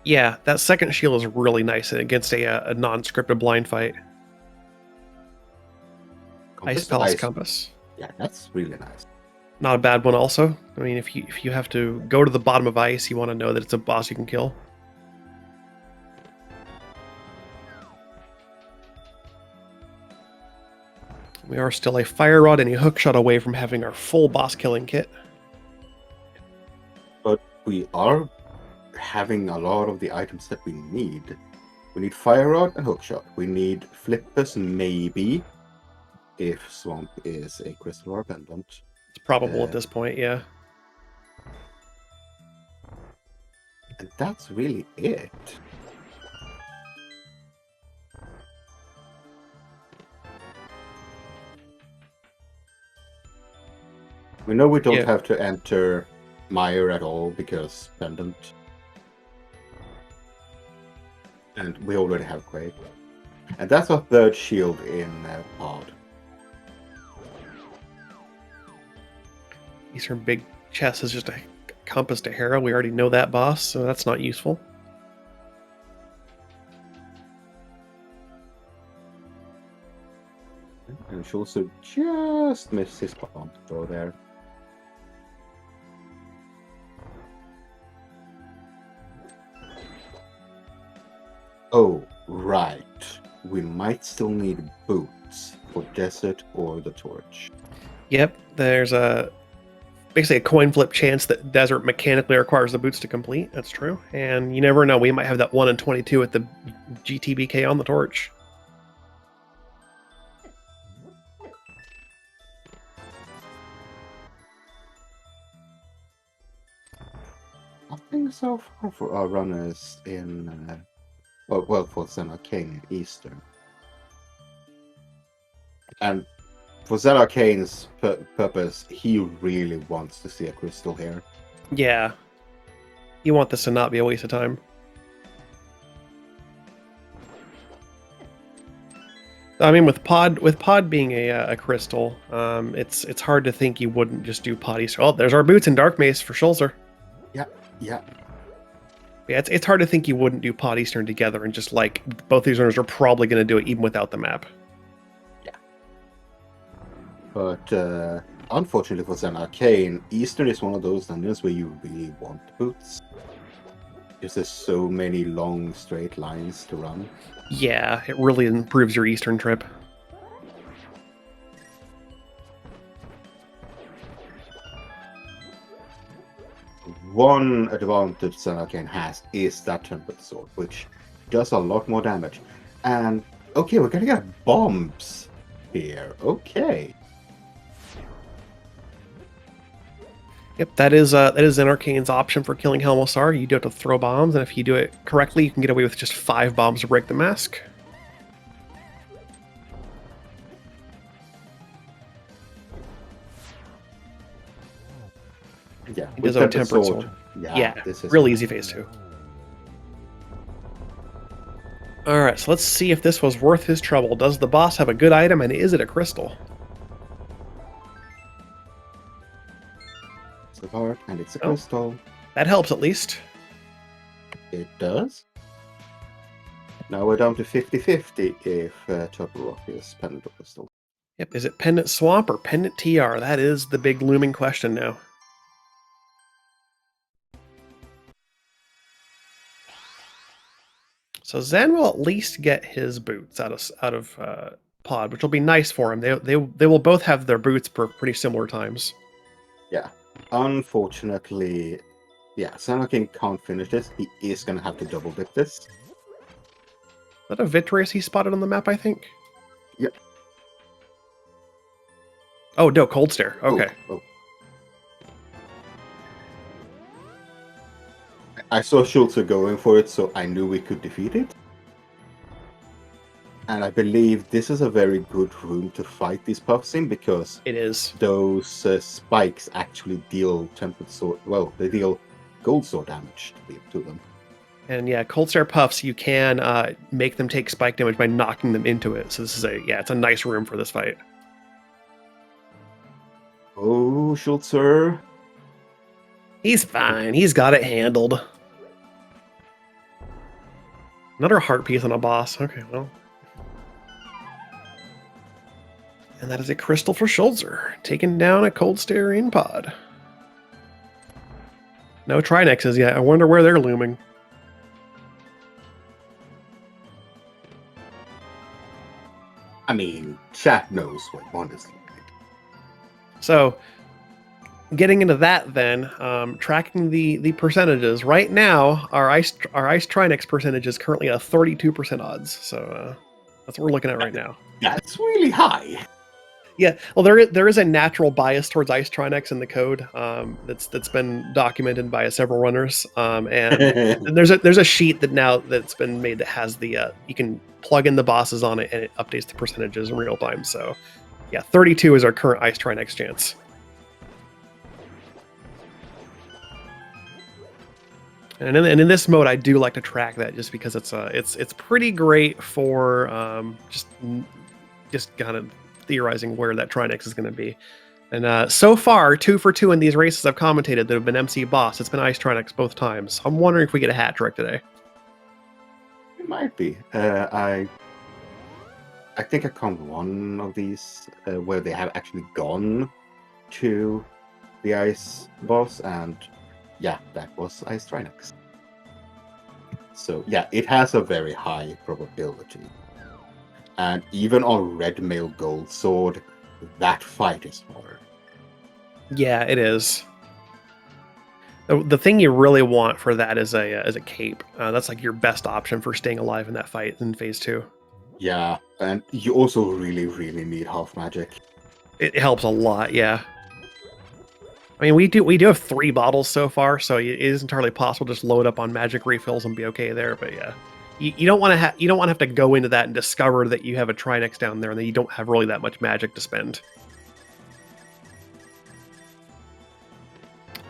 Yeah, that second shield is really nice against a non-scripted blind fight. Ice Palace Compass. Yeah, that's really nice. Not a bad one also. I mean, if you have to go to the bottom of ice, you want to know that it's a boss you can kill. We are still a fire rod and a hook shot away from having our full boss killing kit. But we are having a lot of the items that we need. We need fire rod and hook shot. We need flippers, maybe, if swamp is a crystal or pendant. It's probable at this point, yeah. And that's really it. We know we don't have to enter Mire at all because pendant. And we already have Quake. And that's our third shield in pod. Eastern big chest is just a compass to Hera. We already know that boss, so that's not useful. And Schulzer just missed his bomb throw there. Oh, right. We might still need boots for desert or the torch. Yep, there's basically a coin flip chance that desert mechanically requires the boots to complete. That's true. And you never know, we might have that 1 in 22 at the GTBK on the torch. Nothing so far for our runners in well, for zenarcane in Eastern. And for zenarcane's purpose, he really wants to see a crystal here. Yeah. You want this to not be a waste of time. I mean, with pod being a crystal, it's hard to think you wouldn't just do pod Eastern. Oh, there's our boots in Dark Maze for Schulzer. Yeah. Yeah, it's hard to think you wouldn't do pod Eastern together, and just like both these runners are probably going to do it even without the map. Yeah. But unfortunately for zenarcane, Eastern is one of those dungeons where you really want boots. Because there's so many long straight lines to run. Yeah, it really improves your Eastern trip. One advantage zenarcane has is that tempered sword, which does a lot more damage. And okay, we're gonna get bombs here. Okay. Yep, that is zenarcane's option for killing Helmosar. You do have to throw bombs, and if you do it correctly, you can get away with just 5 bombs to break the mask. Yeah, He with does own tempered tempered sword. sword. Yeah, Yeah, this is real easy phase 2. Alright, so let's see if this was worth his trouble. Does the boss have a good item, and is it a crystal? It's a heart and it's a Oh. crystal. That helps at least. It does. Now we're down to 50-50 if Turtle Rock is pendant or crystal. Yep, is it Pendant Swamp or Pendant TR? That is the big looming question now. So Zen will at least get his boots out of Pod, which will be nice for him. They will both have their boots for pretty similar times. Yeah. Unfortunately, yeah, zenarcane can't finish this. He is going to have to double dip this. Is that a Vitreous he spotted on the map, I think? Yep. Oh, no, Cold Stare. Okay. Oh. I saw Schulzer going for it, so I knew we could defeat it. And I believe this is a very good room to fight these puffs in, because It is. those spikes actually deal tempered sword. Well, they deal gold sword damage to them. And yeah, Cold Stare puffs, you can make them take spike damage by knocking them into it. So this is it's a nice room for this fight. Oh, Schulzer. He's fine. He's got it handled. Another heart piece on a boss. Okay, well. And that is a crystal for Schulzer, taking down a Cold Stare in Pod. No Trinexes yet. I wonder where they're looming. I mean, chat knows what one is like. So, getting into that then, tracking the percentages. Right now, our ice Trinex percentage is currently at 32% odds. So that's what we're looking at right now. That's really high. Yeah, well, there is a natural bias towards Ice Trinex in the code that's been documented by several runners, and there's a sheet that's been made that has the you can plug in the bosses on it and it updates the percentages in real time. So, yeah, 32 is our current Ice Trinex chance. And in this mode, I do like to track that just because it's pretty great for just kind of theorizing where that Trinex is going to be. And so far, 2 for 2 in these races I've commentated that have been MC Boss. It's been Ice Trinex both times. I'm wondering if we get a hat trick today. It might be. I think I count one of these where they have actually gone to the ice boss, and yeah, that was Ice Trinex. So yeah, it has a very high probability. And even on Red Mail Gold Sword, that fight is hard. Yeah, it is. The thing you really want for that is a cape. That's like your best option for staying alive in that fight in phase 2. Yeah, and you also really, really need half magic. It helps a lot, yeah. I mean, we do have 3 bottles so far, so it is entirely possible to just load up on magic refills and be okay there. But yeah, you don't want to have to go into that and discover that you have a Trinex down there and that you don't have really that much magic to spend.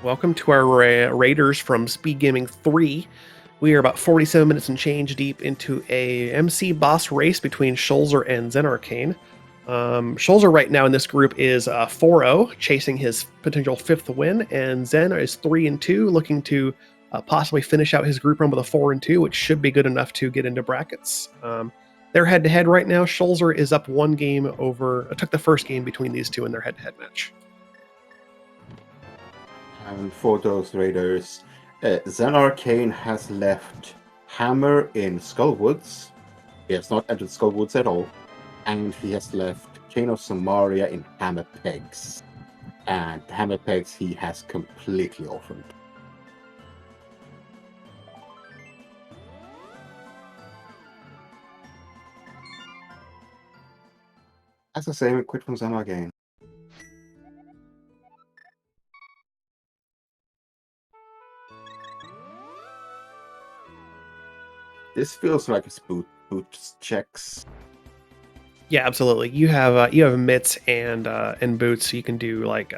Welcome to our raiders from SpeedGaming 3. We are about 47 minutes and change deep into a MC boss race between Schulzer and zenarcane. Schulzer right now in this group is 4-0, chasing his potential 5th win, and Zen is 3-2, looking to possibly finish out his group run with a 4-2, which should be good enough to get into brackets. They're head-to-head right now. Schulzer is up 1 game over. Took the first game between these two in their head-to-head match. And for those raiders, Zenarcane has left Hammer in Skullwoods. He has not entered Skullwoods at all. And he has left Chain of Samaria in Hammer Pegs. And Hammer Pegs he has completely orphaned. As I say, we quit from Zenarcane. This feels like it's boot checks. Yeah, absolutely. You have mitts and boots, so you can do like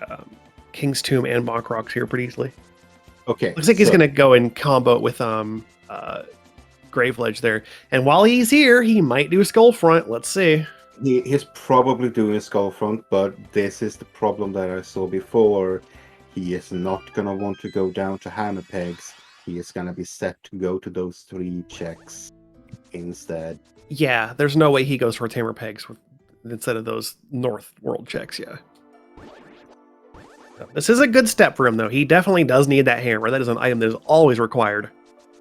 King's Tomb and Bonk Rocks here pretty easily. Okay. Looks like he's gonna go and combo it with Graveledge there. And while he's here, he might do a Skull Front. Let's see. He's probably doing a Skull Front, but this is the problem that I saw before. He is not gonna want to go down to Hammer Pegs. He is gonna be set to go to those 3 checks instead. Yeah, there's no way he goes for Hammer Pegs instead of those North World checks. Yeah. This is a good step for him, though. He definitely does need that hammer. That is an item that is always required.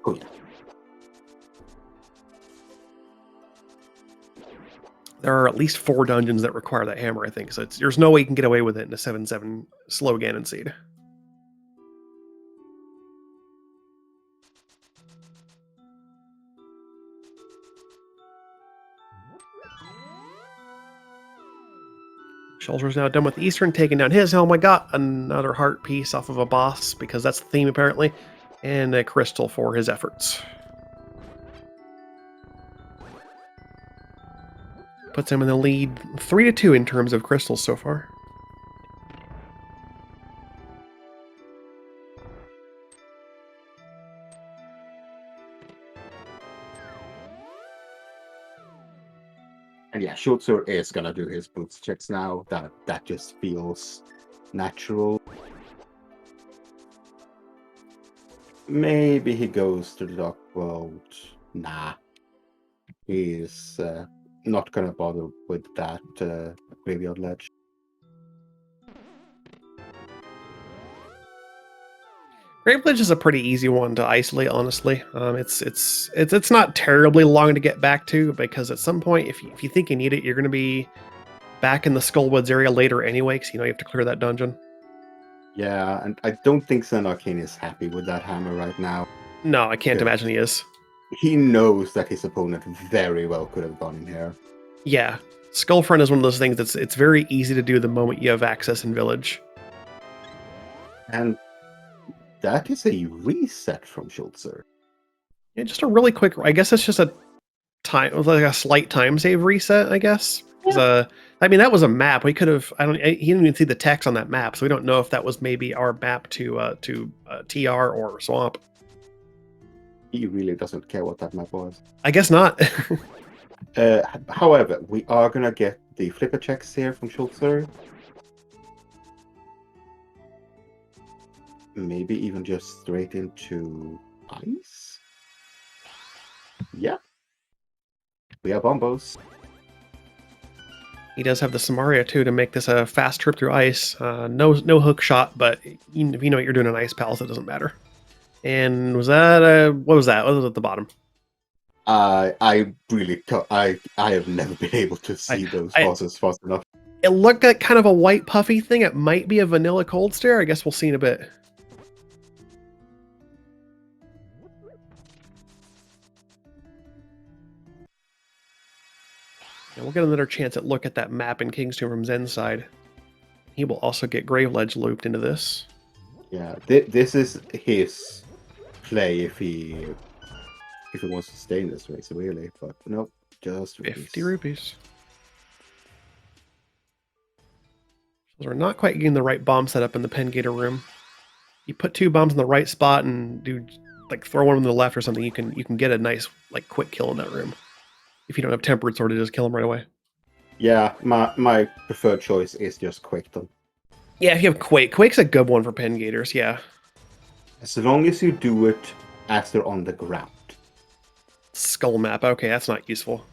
Oh, yeah. There are at least 4 dungeons that require that hammer, I think. So there's no way you can get away with it in a 7/7 slow Ganon seed. Schulzer's now done with the Eastern, taking down his helm. I got another heart piece off of a boss, because that's the theme apparently, and a crystal for his efforts. Puts him in the lead 3-2 in terms of crystals so far. And yeah, Schulzer is gonna do his boots checks now. That just feels natural. Maybe he goes to the Dark World. Nah. He's not gonna bother with that graveyard ledge. Graveledge is a pretty easy one to isolate, honestly. It's not terribly long to get back to, because at some point, if you think you need it, you're going to be back in the Skullwoods area later anyway, because you have to clear that dungeon. Yeah, and I don't think Zenarcane is happy with that hammer right now. No, I can't imagine he is. He knows that his opponent very well could have gone in here. Yeah, Skullfront is one of those things it's very easy to do the moment you have access in Village. And that is a reset from Schulzer. Yeah, just a really quick. I guess it's just a like a slight time save reset. I guess. Yeah. I mean, that was a map. We could have. He didn't even see the text on that map, so we don't know if that was maybe our map to TR or Swamp. He really doesn't care what that map was. I guess not. However, we are gonna get the flipper checks here from Schulzer. Maybe even just straight into ice? Yeah. We have bombos. He does have the Samaria too to make this a fast trip through ice. No hook shot, but if you know what you're doing on Ice Palace, it doesn't matter. And was that what was that? What was at the bottom? I really I have never been able to see those bosses fast enough. It looked like kind of a white puffy thing. It might be a vanilla cold stare. I guess we'll see in a bit. And we'll get another chance at look at that map in King's Tomb from Zen's side. He will also get Graveledge looped into this. Yeah, this is his play if he wants to stay in this race, really. But nope, just 50 rupees. So we're not quite getting the right bomb setup in the Pen Gator room. You put 2 bombs in the right spot and throw one on the left or something, you can get a nice quick kill in that room. If you don't have Tempered Sword, to just kill him right away. Yeah, my preferred choice is just Quake them. Yeah, if you have Quake. Quake's a good one for Pen Gators, yeah. As long as you do it as they're on the ground. Skull map, okay, that's not useful.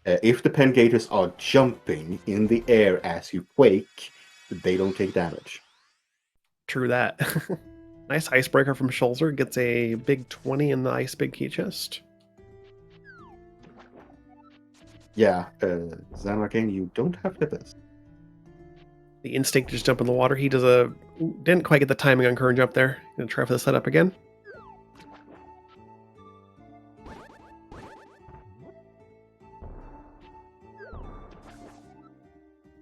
If the Pen Gators are jumping in the air as you Quake, they don't take damage. True that. Nice icebreaker from Schulzer. Gets a big 20 in the ice big key chest. Yeah, zenarcane, you don't have the best. The instinct to just jump in the water. He does a... Didn't quite get the timing on current jump there. Gonna try for the setup again.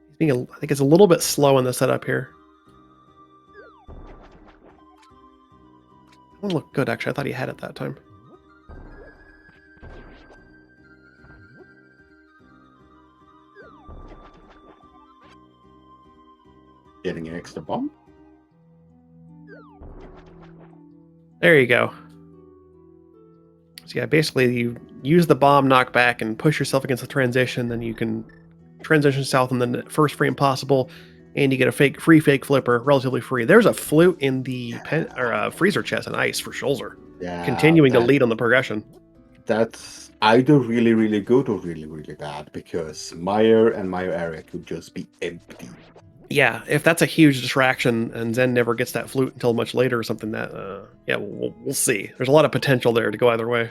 He's being I think it's a little bit slow in the setup here. That one looked good, actually. I thought he had it that time. Getting an extra bomb. There you go. So yeah, basically you use the bomb knockback and push yourself against the transition, then you can transition south in the first frame possible, and you get a free fake flipper, relatively free. There's a flute in the freezer chest and ice for Schulzer. Yeah, Continuing to lead on the progression. That's either really, really good or really, really bad, because Mire and Mire area could just be empty. Yeah, if that's a huge distraction and Zen never gets that flute until much later or something, that yeah, we'll see. There's a lot of potential there to go either way.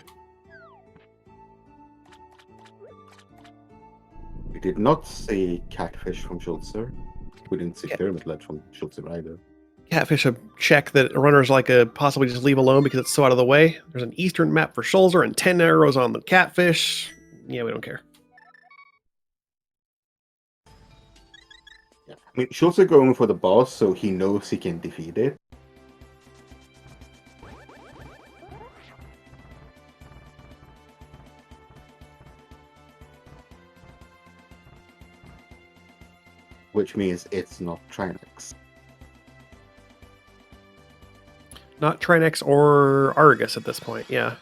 We did not see Catfish from Schulzer. We didn't see Yeah. Pyramid Ledge from Schulzer either. Catfish a check that runners like to possibly just leave alone because it's so out of the way. There's an eastern map for Schulzer and 10 arrows on the Catfish. Yeah, we don't care. Yeah. I mean, Schulzer going for the boss, so he knows he can defeat it. Which means it's not Trinex. Not Trinex or Argus at this point, yeah.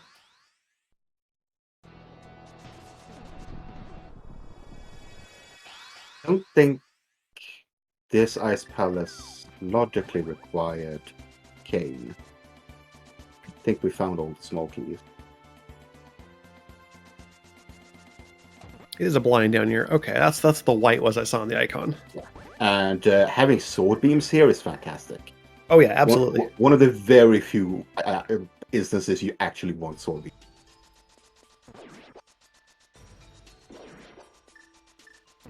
I don't think this Ice Palace logically required Kane. I think we found all the small keys. It is a blind down here. Okay, that's the white was I saw on the icon. And having sword beams here is fantastic. Oh yeah, absolutely. One of the very few instances you actually want sword beams.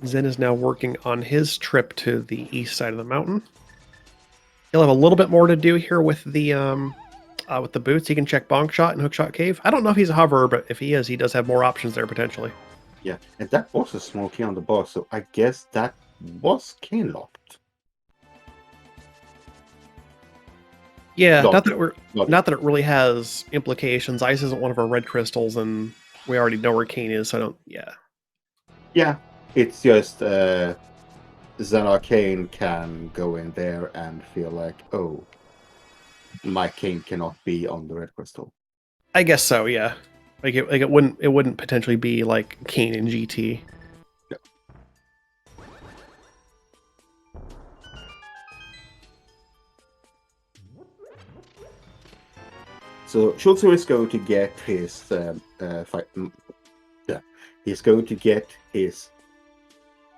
Zen is now working on his trip to the east side of the mountain. He'll have a little bit more to do here with the boots. He can check bonk shot and hookshot cave. I don't know if he's a hoverer, but if he is, he does have more options there potentially. Yeah, and that was a small key on the boss, so I guess that was cane locked. Yeah, Locked. not that it really has implications. Ice isn't one of our red crystals, and we already know where Kane is, so I don't. Yeah. Yeah, it's just zenarcane can go in there and feel like, oh, my cane cannot be on the red crystal. I guess so. Yeah. It wouldn't potentially be like Kane in GT. No. So Schulzer is going to get his he's going to get his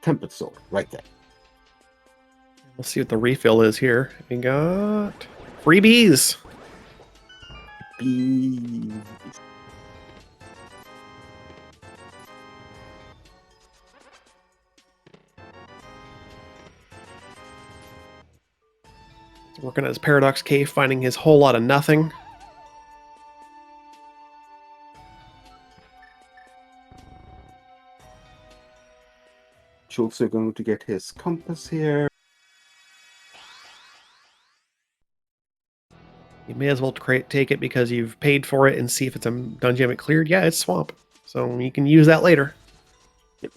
tempered sword right there. We'll see what the refill is here. We got freebies. Bees. Working at his Paradox Cave, finding his whole lot of nothing. Schulzer going to get his compass here. You may as well take it because you've paid for it and see if it's a dungeon cleared. Yeah, it's swamp. So you can use that later. Yep.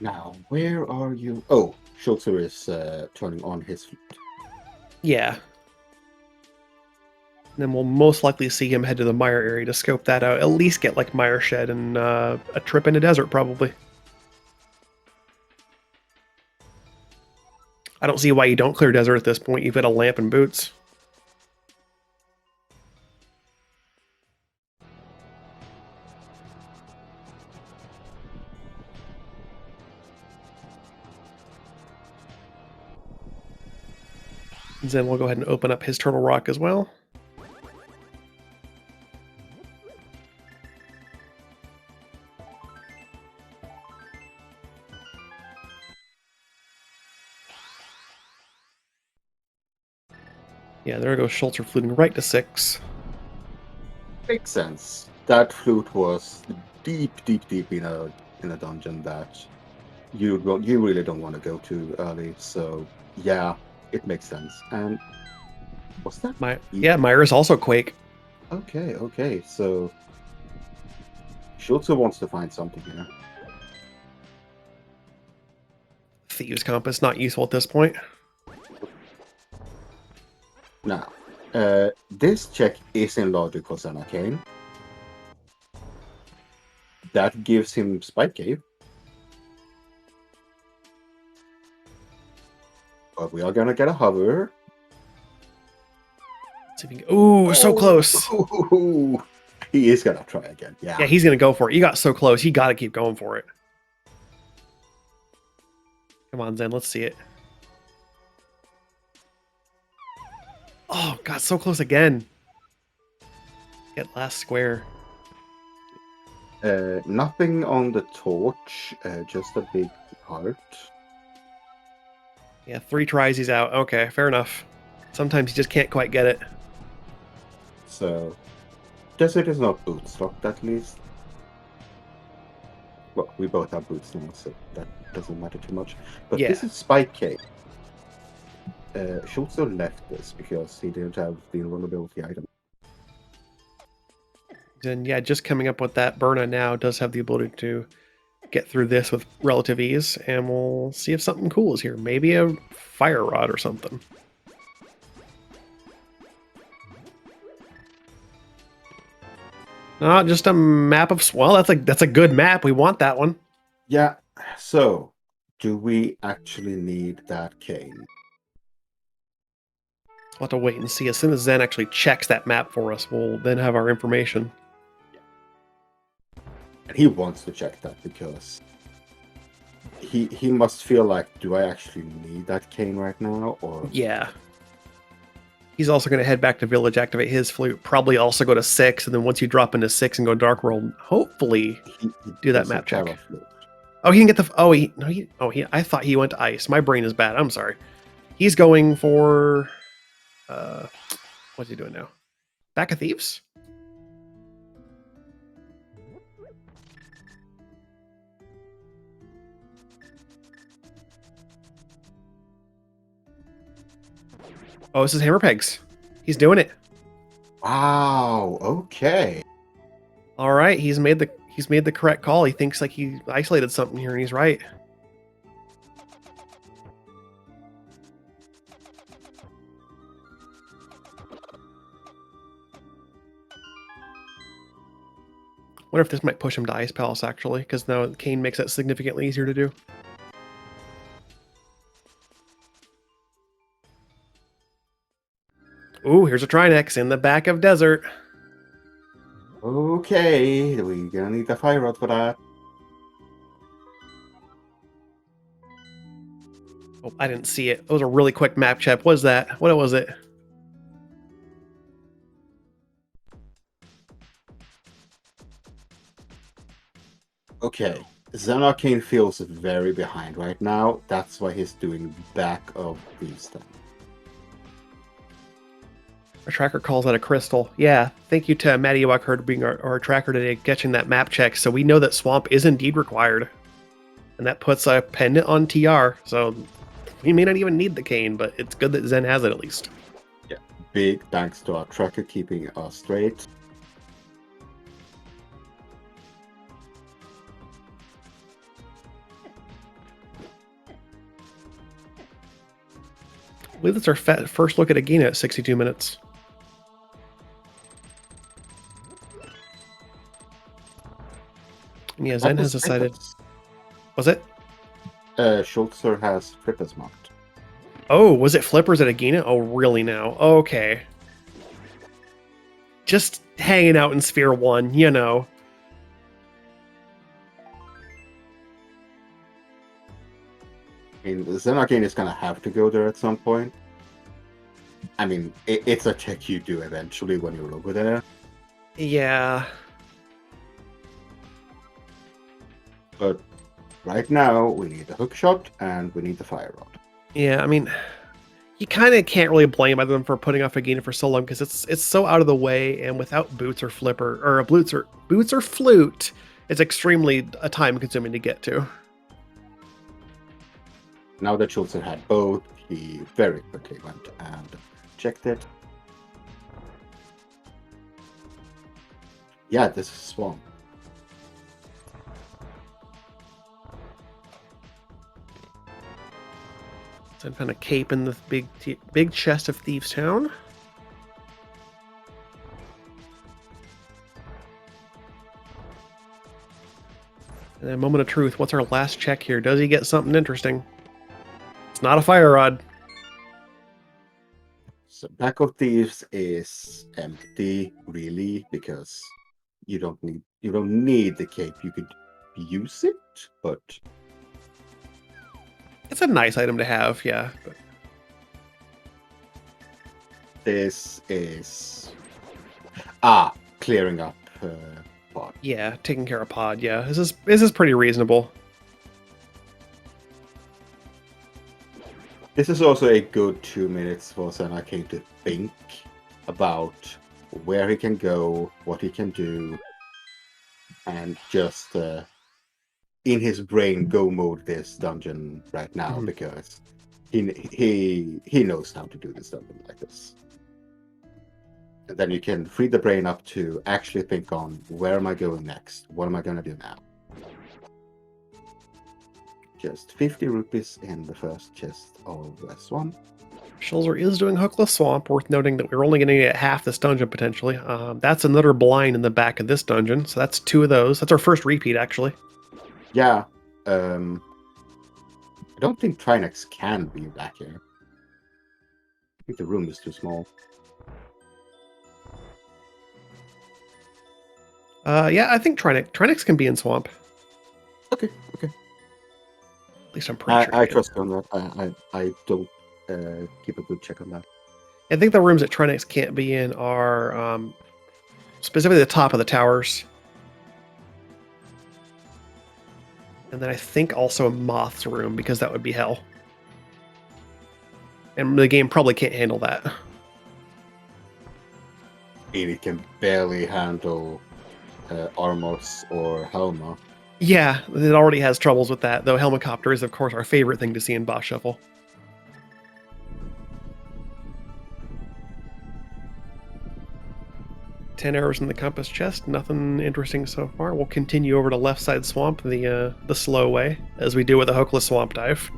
Now, where are you? Oh, Schulzer is turning on his flute. Yeah. Then we'll most likely see him head to the Mire area to scope that out. At least get like Mire Shed and a trip in the desert, probably. I don't see why you don't clear desert at this point. You've got a lamp and boots. Zen will go ahead and open up his Turtle Rock as well. Yeah, there goes Schulzer fluting right to 6. Makes sense. That flute was deep in a dungeon that you really don't want to go to early. So yeah, it makes sense. And what's that? Yeah, Myra's also Quake. Okay. So Schulzer wants to find something here. Thieves Compass, not useful at this point. Now, this check is in logical zenarcane. That gives him Spike Cave. But we are gonna get a hover. See if he can... Ooh, so close. He is gonna try again. Yeah, he's gonna go for it. You got so close. You got to keep going for it. Come on, Zen. Let's see it. Oh, God, so close again. Get last square. Nothing on the torch. Just a big heart. Yeah, 3 tries, he's out. Okay, fair enough. Sometimes you just can't quite get it. So, Desert is not bootstocked at least. Well, we both have boots now, so that doesn't matter too much. But Yeah. this is Spike Cave. Schulzer left this because he didn't have the invulnerability item. And yeah, just coming up with that Burna now does have the ability to get through this with relative ease, and we'll see if something cool is here. Maybe a fire rod or something. Not just a map of... Well, that's a good map. We want that one. Yeah, so do we actually need that cane? We'll have to wait and see. As soon as Zen actually checks that map for us, we'll then have our information. And he wants to check that because he must feel like, do I actually need that cane right now? Or yeah. He's also going to head back to Village, activate his flute, probably also go to 6, and then once you drop into 6 and go Dark World, hopefully he do that doesn't map check. have a flute. Oh, he can get the... I thought he went to Ice. My brain is bad. I'm sorry. He's going for... what's he doing now? Back of Thieves? Oh, this is Hammer Pegs. He's doing it. Wow, okay. All right, he's made the correct call. He thinks like he isolated something here, and he's right. Wonder if this might push him to Ice Palace, actually, because now Kane makes that significantly easier to do. Ooh, here's a Trinex in the back of Desert. Okay, we're gonna need the fire rod for that. Oh, I didn't see it. It was a really quick map check. What is that? What was it? Okay, zenarcane feels very behind right now. That's why he's doing back of these things. Our tracker calls that a crystal. Yeah, thank you to Maddie Wackard being our tracker today, catching that map check. So we know that Swamp is indeed required. And that puts a pendant on TR. So we may not even need the cane, but it's good that Zen has it at least. Yeah, big thanks to our tracker keeping us straight. I believe that's our first look at Agena at 62 minutes. And yeah, Zen has decided... Was it? Schulzer has flippers marked. Oh, was it flippers at Agena? Oh, really now? Okay. Just hanging out in Sphere 1, you know. I mean, zenarcane is gonna have to go there at some point. I mean, it's a check you do eventually when you're over there. Yeah. But right now, we need the hook shot and we need the fire rod. Yeah, I mean, you kind of can't really blame them for putting off a Ganon for so long because it's so out of the way, and without boots or flipper or a boots or flute, it's extremely time consuming to get to. Now that Schulzer had both, he very quickly went and checked it. Yeah, this is Swamp. So I'm kind of cape in the big chest of Thieves Town. And then moment of truth. What's our last check here? Does he get something interesting? It's not a fire rod. So Back of Thieves is empty, really, because you don't need the cape. You could use it, but It's a nice item to have, yeah. But this is clearing up pod. yeah, taking care of Pod. Yeah, this is pretty reasonable. This is also a good 2 minutes for zenarcane to think about where he can go, what he can do, and just in his brain go mode this dungeon right now because he knows how to do this dungeon like this. And then you can free the brain up to actually think on where am I going next? What am I gonna do now? Just 50 rupees in the first chest of this one. Schulzer is doing Hookless Swamp. Worth noting that we're only going to get half this dungeon potentially. That's another blind in the back of this dungeon, so that's 2 of those. That's our first repeat, actually. Yeah. I don't think Trinex can be back here. I think the room is too small. Yeah, I think Trinex can be in Swamp. Okay. At least I'm pretty sure. I trust you on that. I don't keep a good check on that. I think the rooms that Trinex can't be in are specifically the top of the towers. And then I think also Moth's room, because that would be hell. And the game probably can't handle that. It can barely handle Armos or Helma. Yeah, it already has troubles with that, though Helmicopter is, of course, our favorite thing to see in Boss Shuffle. Ten arrows in the compass chest. Nothing interesting so far. We'll continue over to left side swamp the slow way, as we do with a hookless swamp dive.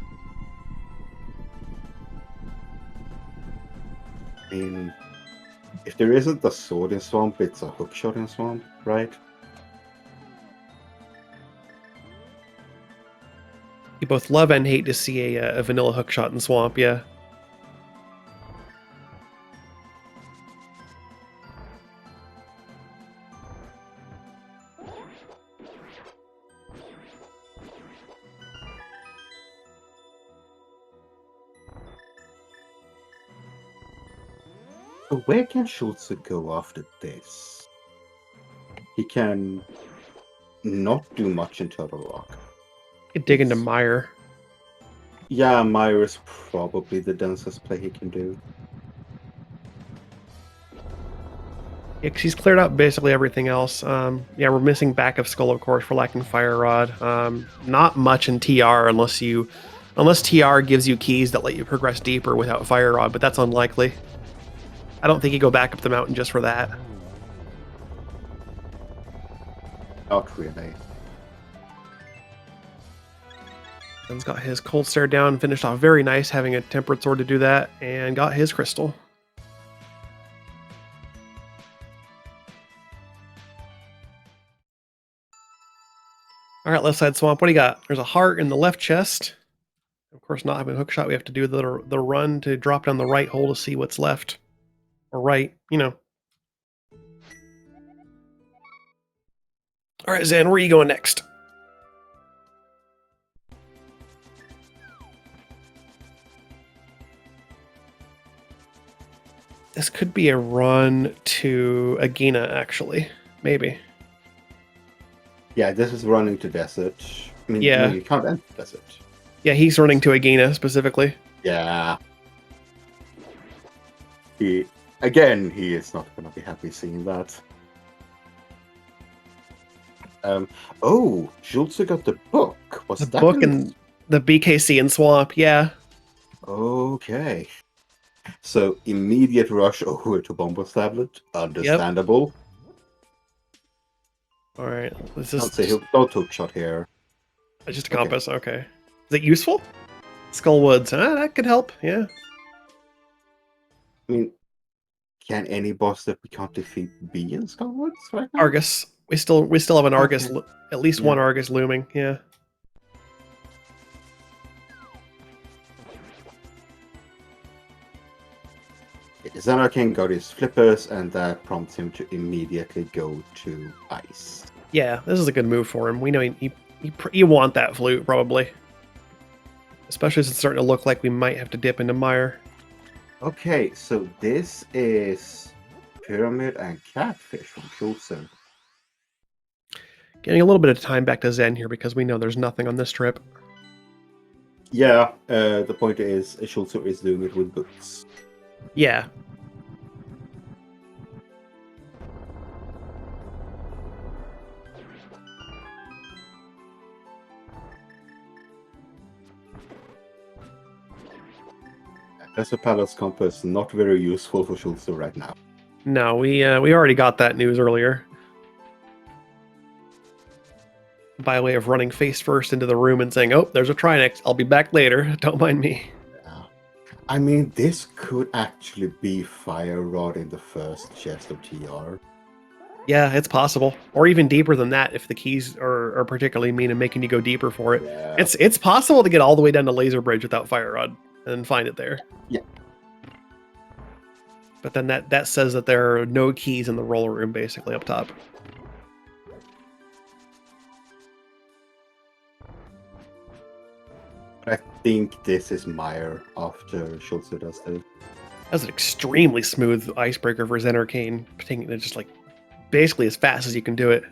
I mean, if there isn't a sword in swamp, it's a hookshot in swamp, right? You both love and hate to see a vanilla hookshot in swamp, yeah. So where can Schulzer go after this? He can not do much in Turtle Rock. You dig into Mire. Yeah, Mire is probably the densest play he can do. Yeah, because he's cleared out basically everything else. Yeah, we're missing Back of Skull, of course, for lacking Fire Rod. Not much in TR unless TR gives you keys that let you progress deeper without Fire Rod, but that's unlikely. I don't think you go back up the mountain just for that. Not really. Ben's got his Cold Stare down, finished off very nice, having a Tempered Sword to do that, and got his Crystal. All right, left side swamp. What do you got? There's a heart in the left chest. Of course, not having a hook shot, we have to do the run to drop down the right hole to see what's left. Or right, you know. All right, Zen, where are you going next? This could be a run to Agina, actually. Maybe. Yeah, this is running to desert. I mean, no, Yeah. you can't enter desert. Yeah, he's running to Agina specifically. Yeah. He is not going to be happy seeing that. Oh, Schulzer got the book. Was The that book in and the BKC and Swamp, yeah. Okay. So immediate rush over to Bomber's tablet. Understandable. All right, this I'll is say he'll go hook shot here. just a Okay. compass. Okay. Is it useful? Skullwoods. That could help. Yeah. I mean, can any boss that we can't defeat be in Skullwoods right now? Argus. We still have an Argus. Okay. At least one Argus looming. Yeah. Zenarcane got his flippers, and that prompts him to immediately go to ice. Yeah, this is a good move for him. We know you want that flute probably, especially since it's starting to look like we might have to dip into mire. Okay, so this is Pyramid and Catfish from Schulzer. Getting a little bit of time back to Zen here because we know there's nothing on this trip. Yeah, the point is Schulzer is doing it with books. Yeah. Desert Palace Compass not very useful for Schulzer right now. No, we already got that news earlier. By way of running face first into the room and saying, "Oh, there's a Trinex. I'll be back later. Don't mind me." Yeah. I mean, this could actually be Fire Rod in the first chest of TR. Yeah, it's possible, or even deeper than that if the keys are particularly mean and making you go deeper for it. Yeah. It's possible to get all the way down to Laser Bridge without Fire Rod and find it there. Yeah. But then that says that there are no keys in the roller room, basically up top. I think this is Meyer after Schulzer does this. That's an extremely smooth icebreaker for zenarcane, taking it just like basically as fast as you can do it.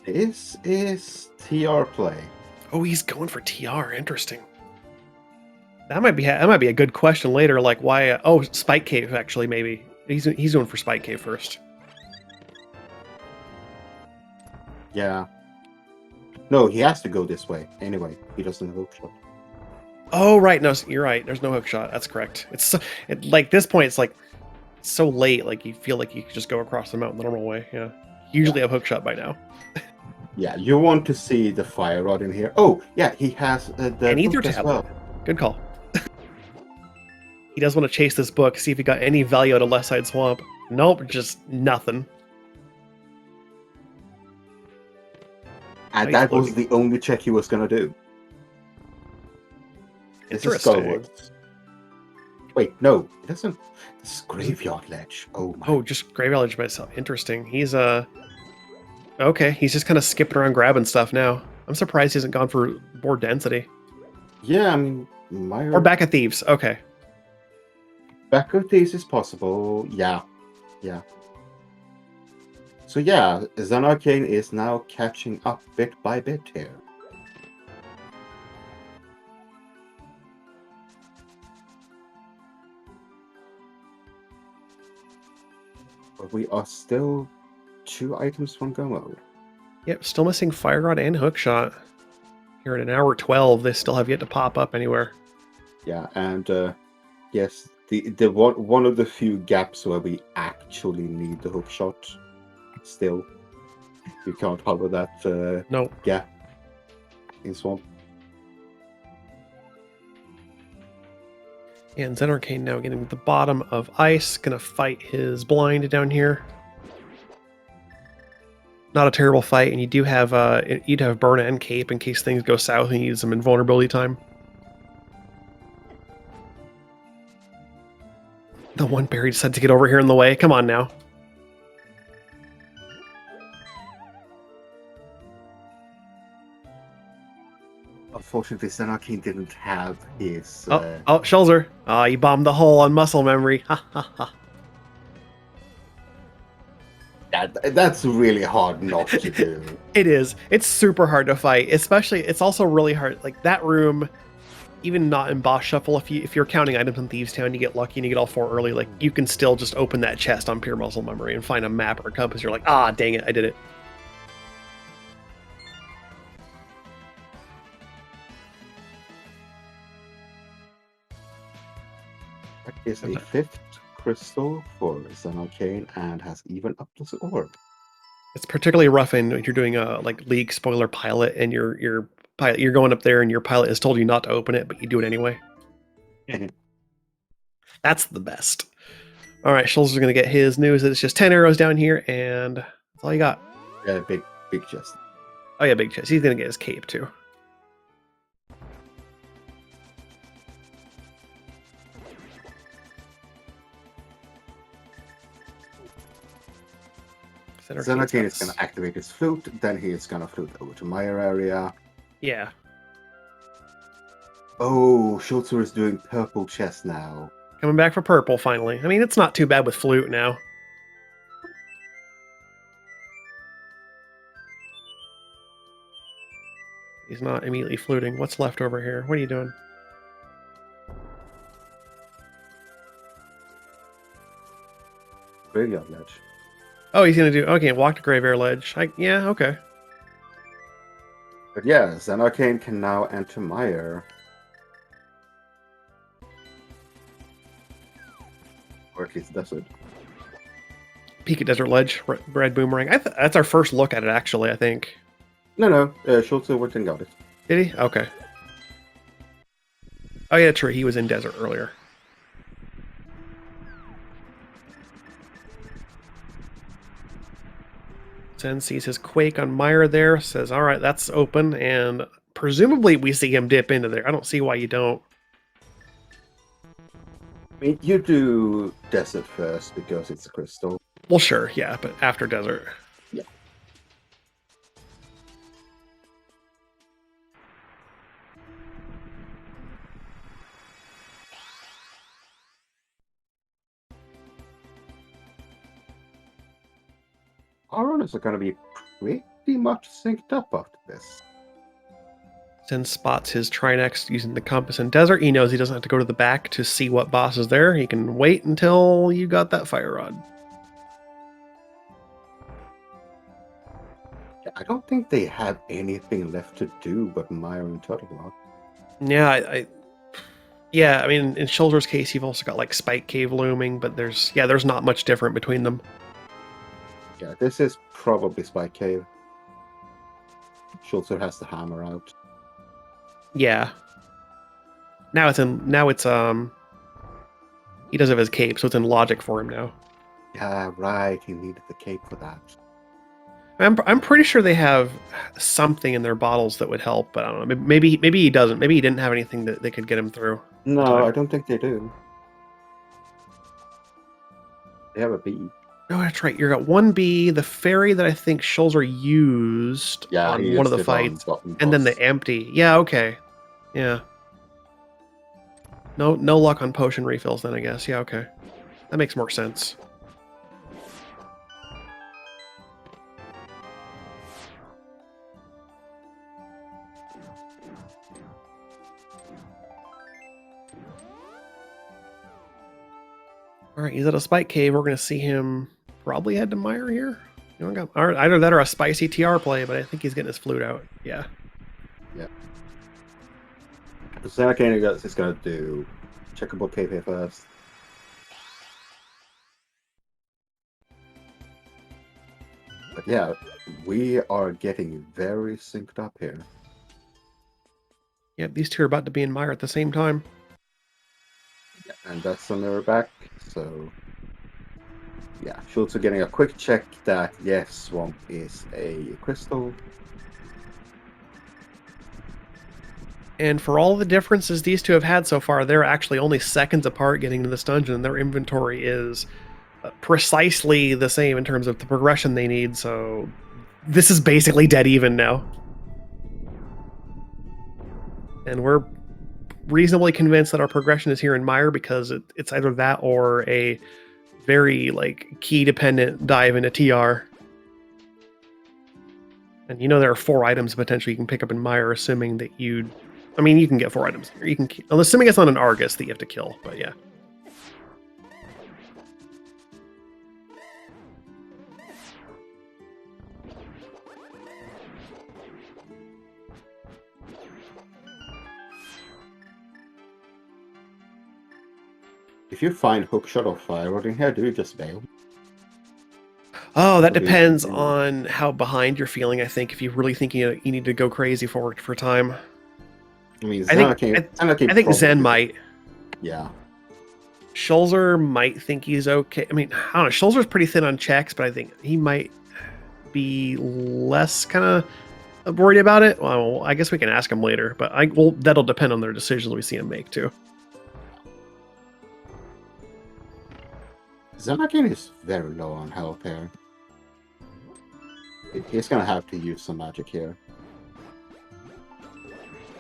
This is TR play. Oh, he's going for TR. Interesting. That might be a good question later. Like why? Oh, Spike Cave actually maybe he's going for Spike Cave first. Yeah. No, he has to go this way. Anyway, he doesn't have hook shot. Oh right, no, you're right. There's no hook shot. That's correct. It's so, like this point. It's like so late. Like you feel like you could just go across the mountain the normal way. Yeah. Usually have hook shot by now. Yeah, you want to see the Fire Rod in here. Oh, yeah, he has the And Ether book as tablet. well. Good call. He does want to chase this book, see if he got any value out of Left Side Swamp. Nope, just nothing. And Nice that was looking. the only check he was going to do. This is Interesting. Skullwoods. Wait, no, it doesn't. This is Graveyard Ledge. Oh my. Oh, just Grave Village myself. Interesting. He's okay. He's just kind of skipping around grabbing stuff now. I'm surprised he hasn't gone for more density. Yeah, I mean, Meyer... Or Back of Thieves. Okay. Back of these is possible. Yeah. Yeah. So yeah, zenarcane is now catching up bit by bit here. But we are still 2 items from go mode. Yep, still missing Fire Rod and Hookshot. Here at an hour 12, they still have yet to pop up anywhere. Yeah, and yes, the one of the few gaps where we actually need the hook shot. Still, you can't cover that No. gap in Swamp. And zenarcane now getting to the bottom of ice, gonna fight his blind down here. Not a terrible fight, and you do have you'd have Burn and Cape in case things go south and you need some invulnerability time. The one berry decided to get over here in the way. Come on now. unfortunately, zenarcane didn't have his. Oh, Schulzer. You bombed the hole on muscle memory. Ha ha ha. That's really hard not to do. It is. It's super hard to fight, especially. It's also really hard. Like that room, even not in boss shuffle. If you're counting items in Thieves Town, you get lucky and you get all 4 early. Like you can still just open that chest on pure muscle memory and find a map or a compass. You're like, ah, dang it, I did it. That is a 5th crystal for zenarcane and has even up to the orb. It's particularly rough when you're doing a like League spoiler pilot and your pilot you're going up there and your pilot has told you not to open it, but you do it anyway. That's the best. All right, Schulzer's gonna get his news that it's just 10 arrows down here, and that's all you got. Yeah, big chest. Oh yeah, big chest. He's gonna get his cape too. Zenarcane is going to activate his flute, then he is going to flute over to Mire area. Yeah. Oh, Schulzer is doing purple chest now. Coming back for purple finally. I mean, it's not too bad with flute now. He's not immediately fluting. What's left over here? What are you doing? Graveyard ledge. Oh, he's gonna do. Okay, walk to Graveyard Ledge. Yeah, okay. But yeah, zenarcane can now enter Mire. Or at least does it. Peek at Desert Ledge, Red Boomerang. That's our first look at it, actually, I think. No, Schulzer went and got it. Did he? Okay. Oh yeah, true. He was in Desert earlier. Zen sees his Quake on Mire there, says, all right, that's open, and presumably we see him dip into there. I don't see why you don't. I mean, you do Desert first because it's a crystal. Well, sure, yeah, but after Desert. Yeah. Our runners are going to be pretty much synced up after this. Zen spots his Trinex using the compass in Desert. He knows he doesn't have to go to the back to see what boss is there. He can wait until you got that Fire Rod. I don't think they have anything left to do but Mire and Tower. Yeah, yeah, I mean, in Schulzer's case, you've also got like Spike Cave looming, but there's not much different between them. Yeah, this is probably Spike Cave. Schulzer has the hammer out. Yeah. Now it's he does have his cape, so it's in logic for him now. Yeah, right. He needed the cape for that. I'm pretty sure they have something in their bottles that would help, but I don't know. Maybe he doesn't. Maybe he didn't have anything that they could get him through. No, I don't think they do. They have a bee. Oh, that's right. You got 1B, the fairy that I think Schulzer used on one of the fights, and then the empty. Yeah, okay. Yeah. No luck on potion refills then, I guess. Yeah, okay. That makes more sense. All right, he's at a Spike Cave. We're going to see him probably head to Mire here. Either that or a spicy TR play, but I think he's getting his flute out. Yeah. Yeah. Zenarcane is going to do checkable cave here first. But yeah, we are getting very synced up here. Yep, these two are about to be in Mire at the same time. Yeah, and that's on their back, so yeah, Schulzer getting a quick check that yes, Swamp is a crystal. And for all the differences these two have had so far, they're actually only seconds apart getting to this dungeon, and their inventory is precisely the same in terms of the progression they need, so this is basically dead even now. And we're reasonably convinced that our progression is here in Mire because it's either that or a very like key dependent dive into TR. And you know there are 4 items potentially you can pick up in Mire, assuming that you can get 4 items here. You can, assuming it's not an Argus that you have to kill, but yeah. If you find hook shot or fire rod in here, do you just bail? Oh, that Or do you depends continue? on how behind you're feeling. I think if you really think you need to go crazy for time, I mean, I think zenarcane Zen might. Yeah. Schulzer might think he's okay. I mean, I don't know. Schulzer's pretty thin on checks, but I think he might be less kind of worried about it. Well, I guess we can ask him later, but that'll depend on their decisions we see him make too. Zenarcane is very low on health here. He's gonna have to use some magic here.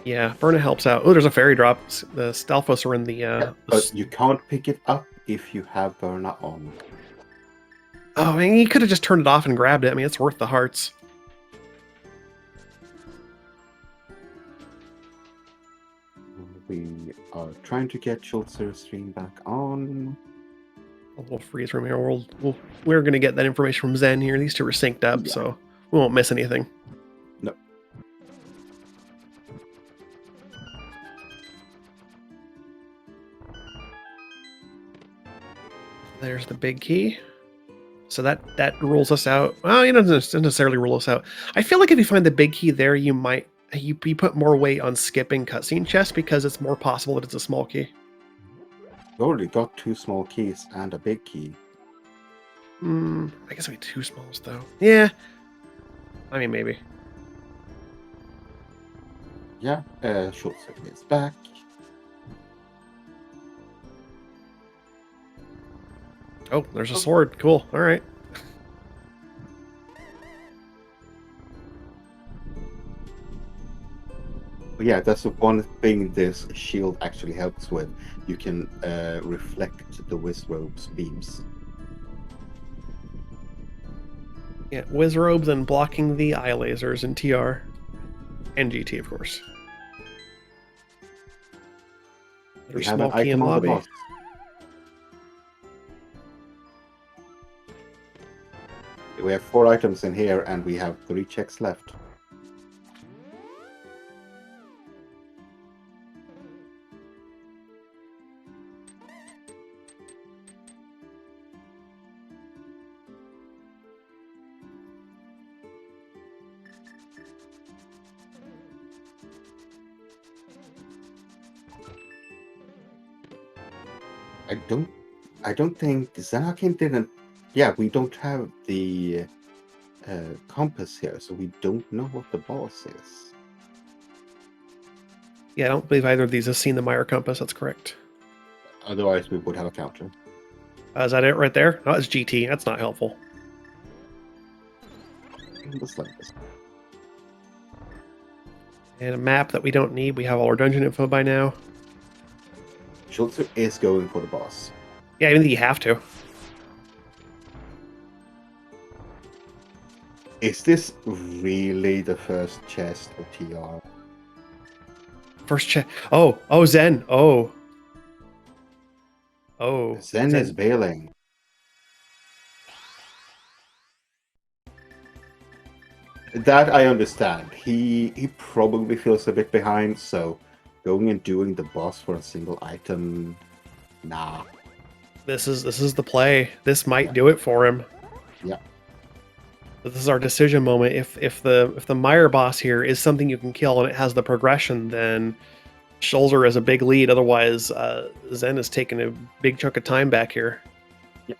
Yeah, Verna helps out. Oh, there's a fairy drop. The Stalfos are in the... Yeah, but you can't pick it up if you have Verna on. Oh, I mean, he could have just turned it off and grabbed it. I mean, it's worth the hearts. We are trying to get Schulzer's stream back on. A little freeze room here. We're going to get that information from Zen here. These two are synced up, Yeah. so we won't miss anything. No. There's the big key. So that rules us out. Well, it doesn't necessarily rule us out. I feel like if you find the big key there, you might you put more weight on skipping cutscene chests because it's more possible that it's a small key. We already got 2 small keys and a big key. I guess I mean 2 smalls though. Yeah. I mean maybe. Yeah, Schulzer is back. Oh, there's a sword. Cool. All right. Yeah, that's the one thing this shield actually helps with. You can reflect the Wizrobe's beams. Yeah, Wizrobes and blocking the eye lasers in TR. And GT, of course. We There's have small an key in item on lobby. the boss. We have 4 items in here, and we have 3 checks left. I don't think zenarcane didn't. Yeah, we don't have the compass here, so we don't know what the boss is. Yeah, I don't believe either of these has seen the Mire compass. That's correct. Otherwise, we would have a counter. Is that it right there? No, it's GT. That's not helpful. Just like this. And a map that we don't need. We have all our dungeon info by now. Schulzer is going for the boss. Yeah, I didn't think you have to. Is this really the first chest of TR? First check. Oh, Zen. Oh. Zen is bailing. That I understand. He probably feels a bit behind, so going and doing the boss for a single item, nah. This is the play. This might do it for him. Yeah. But this is our decision moment. If the Mire boss here is something you can kill and it has the progression, then Schulzer is a big lead. Otherwise, Zen is taking a big chunk of time back here. Yep.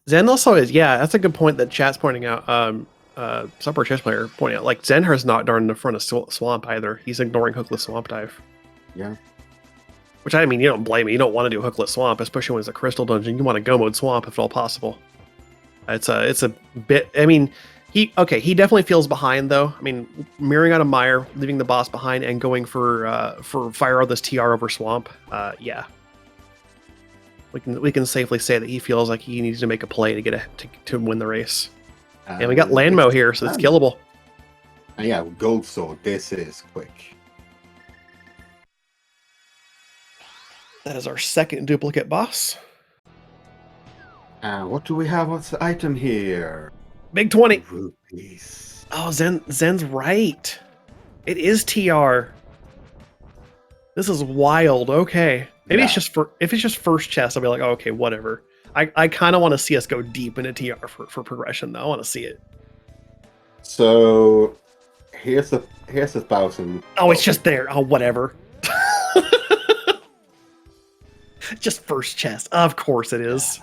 Zen also is, yeah, that's a good point that chat's pointing out. Supper chess player pointing out, like Zen has not darned in the front of Swamp either. He's ignoring Hookless Swamp Dive. Yeah. Which, I mean, you don't blame me. You don't want to do Hookless Swamp, especially when it's a crystal dungeon. You want to go mode Swamp if at all possible. It's a bit, I mean, He definitely feels behind though. I mean, mirroring out of Mire, leaving the boss behind, and going for fire out this TR over swamp. Yeah, we can safely say that he feels like he needs to make a play to get to win the race. And we got Landmo here, so it's killable. And yeah, Gold Sword. This is quick. That is our second duplicate boss. And what do we have? What's the item here? Big 20 rupees. Oh, Zen's right. It is TR. This is wild. Okay, maybe it's just if it's just first chest, I'll be like, oh, okay, whatever. I kind of want to see us go deep into TR for progression, though. I want to see it. So here's the 1,000. Oh, it's just there. Oh, whatever. Just first chest. Of course it is.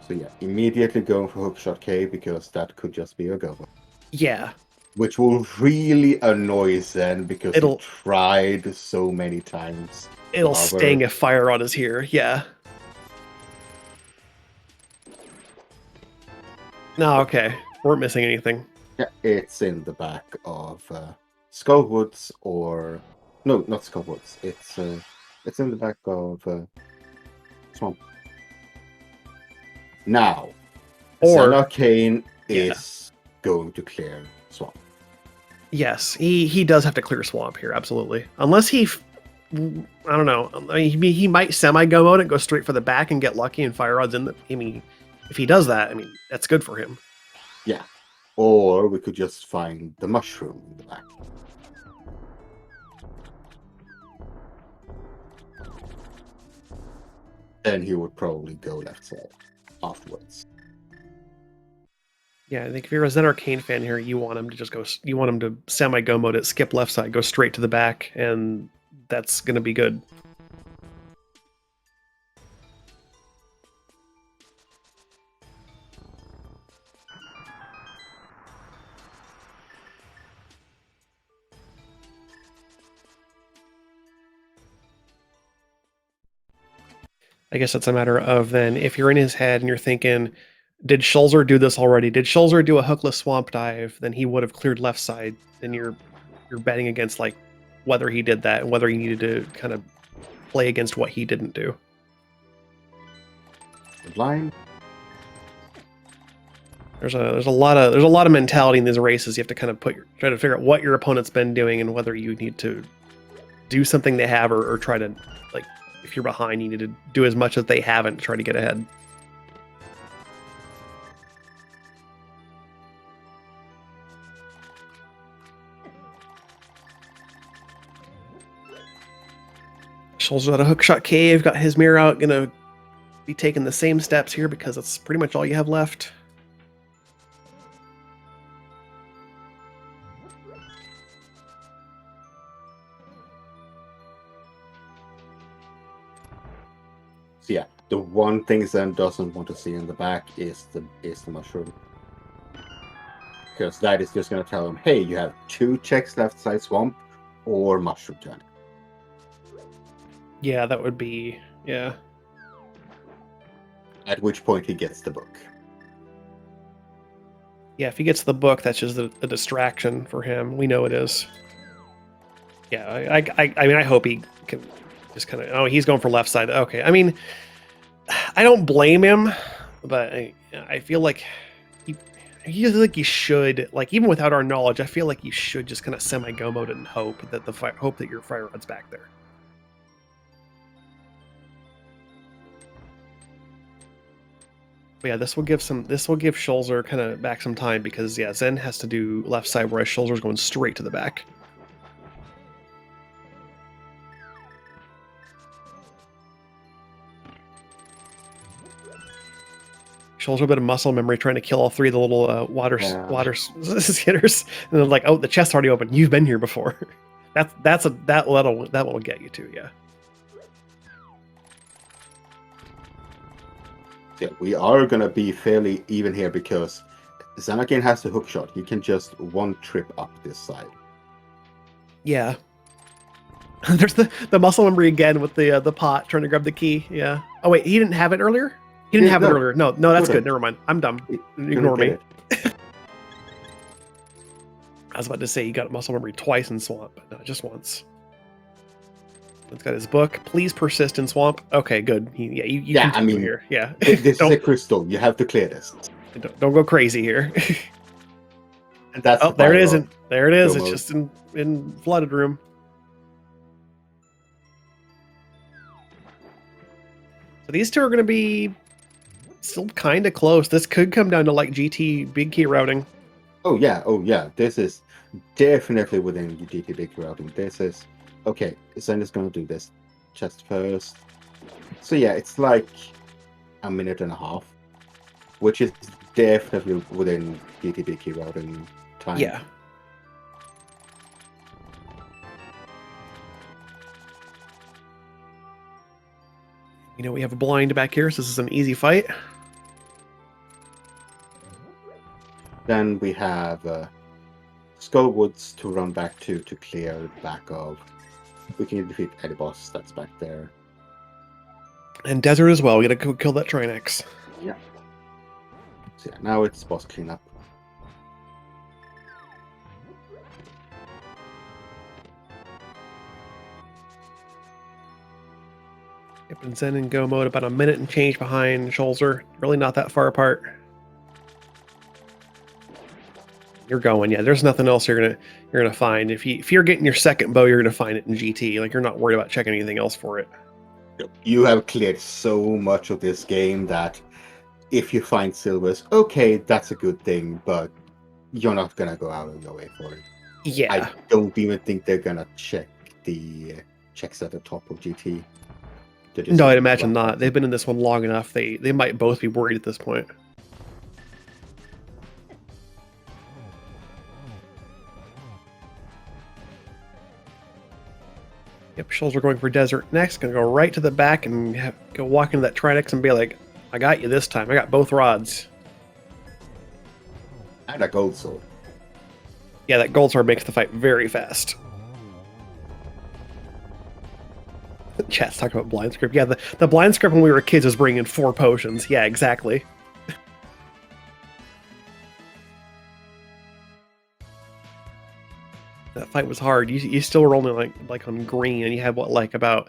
So yeah, immediately going for Hookshot K because that could just be a go. Yeah. Which will really annoy Zen because he tried so many times. It'll sting if Fire Rod is here. Yeah. No, okay. Weren't missing anything. Yeah, it's in the back of Skullwoods or... No, not Skullwoods. It's in the back of Swamp. Now, zenarcane is going to clear Swamp. Yes, he does have to clear Swamp here, absolutely. Unless I don't know. I mean, he might semi-go mode and go straight for the back and get lucky and Fire Rod's in the... I mean, if he does that, I mean, that's good for him. Yeah. Or we could just find the mushroom in the back. Then he would probably go left side afterwards. Yeah, I think if you're a zenarcane fan here, you want him to just go. You want him to semi-go mode it, skip left side, go straight to the back, and that's going to be good. I guess it's a matter of then if you're in his head and you're thinking, did Schulzer do this already? Did Schulzer do a hookless swamp dive? Then he would have cleared left side. Then you're betting against like whether he did that and whether you needed to kind of play against what he didn't do. Blind. There's a lot of mentality in these races. You have to kind of try to figure out what your opponent's been doing and whether you need to do something they have or try to, like, if you're behind, you need to do as much as they haven't to try to get ahead. Schulzer at a hookshot cave, got his mirror out, gonna be taking the same steps here because that's pretty much all you have left. So yeah, the one thing Zen doesn't want to see in the back is the mushroom. Because that is just going to tell him, hey, you have 2 checks left side swamp or mushroom turn. Yeah, that would be, yeah. At which point he gets the book. Yeah, if he gets the book, that's just a distraction for him. We know it is. Yeah, I mean, I hope he can just kind of... Oh, he's going for left side. Okay, I mean, I don't blame him, but I feel like he should, like, even without our knowledge, I feel like you should just kind of semi-go mode and hope that your fire rod's back there. But yeah, this will give Schulzer kind of back some time because yeah, Zen has to do left side, whereas Schulzer's going straight to the back. Schulzer a bit of muscle memory trying to kill all 3 of the little water skitters, and then like, oh, the chest's already open. You've been here before. that will get you too. Yeah. Yeah, we are going to be fairly even here because zenarcane has the hook shot. He can just one trip up this side. Yeah. There's the muscle memory again with the pot trying to grab the key. Yeah. Oh wait, he didn't have it earlier. He didn't have it earlier. No, that's good. Never mind. I'm dumb. Ignore me. I was about to say he got muscle memory twice in Swamp, but no, just once. It's got his book. Please persist in Swamp. Okay, good. You continue here. Yeah. This is a crystal. You have to clear this. Don't go crazy here. And that's there it isn't. There it is. It's just in flooded room. So these two are going to be still kind of close. This could come down to like GT big key routing. Oh yeah. This is definitely within GT big key routing. This is okay. So I'm just going to do this chest first. So yeah, it's like a minute and a half, which is definitely within GT big key routing time. Yeah. You know, we have a blind back here, so this is an easy fight. Then we have Skullwoods to run back to clear the back of. We can defeat any boss that's back there. And Desert as well. We gotta kill that Trinex. Yeah. So yeah, now it's boss cleanup. Yep, and Zen and Go mode about a minute and change behind Schulzer. Really not that far apart. You're going, yeah. There's nothing else you're gonna find. If you're getting your second bow, you're gonna find it in GT. Like you're not worried about checking anything else for it. You have cleared so much of this game that if you find silvers, okay, that's a good thing, but you're not gonna go out of your way for it. Yeah. I don't even think they're gonna check the checks at the top of GT. No, I'd imagine not. They've been in this one long enough. They might both be worried at this point. Yep, Schulzer going for Desert next. Gonna go right to the back and go walk into that Trinex and be like, I got you this time. I got both rods. And a gold sword. Yeah, that gold sword makes the fight very fast. Chat's talking about blind script. Yeah, the blind script when we were kids was bringing in 4 potions. Yeah, exactly. That fight was hard. You still were only like on green, and you had what, like about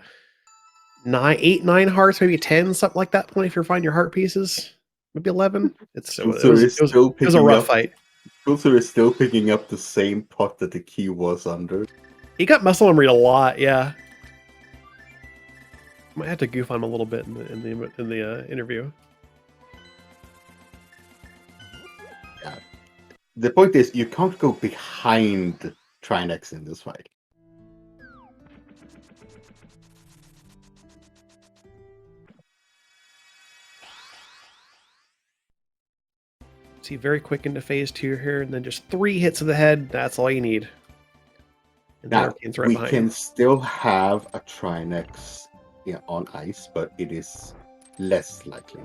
8, 9 hearts, maybe 10, something like that. Point if you're finding your heart pieces, maybe 11. It was a rough fight. Schulzer is still picking up the same pot that the key was under. He got muscle memory a lot. Yeah. Might have to goof on him a little bit in the interview. Yeah. The point is, you can't go behind Trinex in this fight. See, very quick into phase 2 here, and then just 3 hits of the head. That's all you need. And now, we can still have a Trinex on ice, but it is less likely.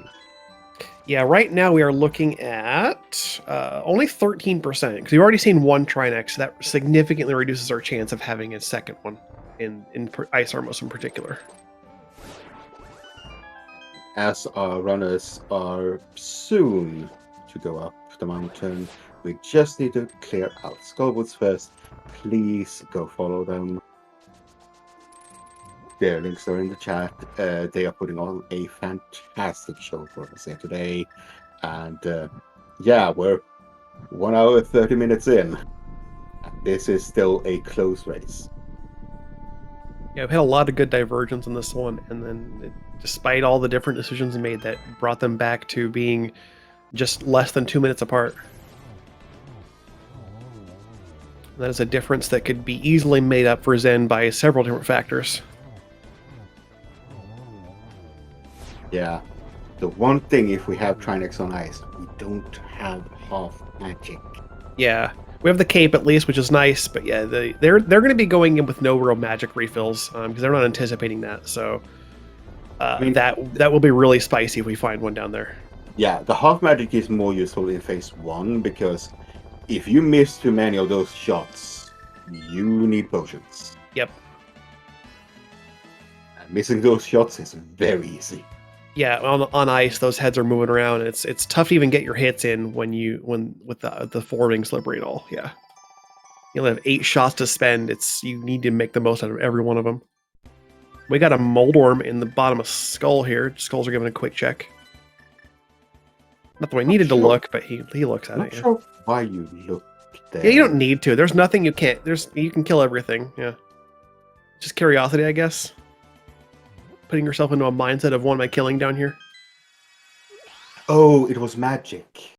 Yeah, right now we are looking at only 13%, because we've already seen 1 Trinex. That significantly reduces our chance of having a second one in Ice Armos in particular. As our runners are soon to go up the mountain, we just need to clear out Skullwoods first. Please go follow them. Their links are in the chat. They are putting on a fantastic show for us here today. And yeah, we're 1 hour 30 minutes in. This is still a close race. Yeah, we've had a lot of good divergence in this one, and then despite all the different decisions made, that brought them back to being just less than 2 minutes apart. And that is a difference that could be easily made up for Zen by several different factors. Yeah, the one thing, if we have Trinex on ice, we don't have half magic. Yeah, we have the cape at least, which is nice, but yeah, they're going to be going in with no real magic refills because they're not anticipating that. So that will be really spicy if we find one down there. Yeah, the half magic is more useful in phase 1 because if you miss too many of those shots, you need potions. Yep. Missing those shots is very easy. Yeah, on ice, those heads are moving around. It's tough to even get your hits in when with the forming slippery and all. Yeah, you only have 8 shots to spend. You need to make the most out of every one of them. We got a Moldorm in the bottom of Skull here. Skulls are giving a quick check. Not the way I needed to look, but he looks at I'm it. not sure why you look there. Yeah, you don't need to. There's nothing you can't. You can kill everything. Yeah, just curiosity, I guess. Putting yourself into a mindset of what am I killing down here? Oh, it was magic.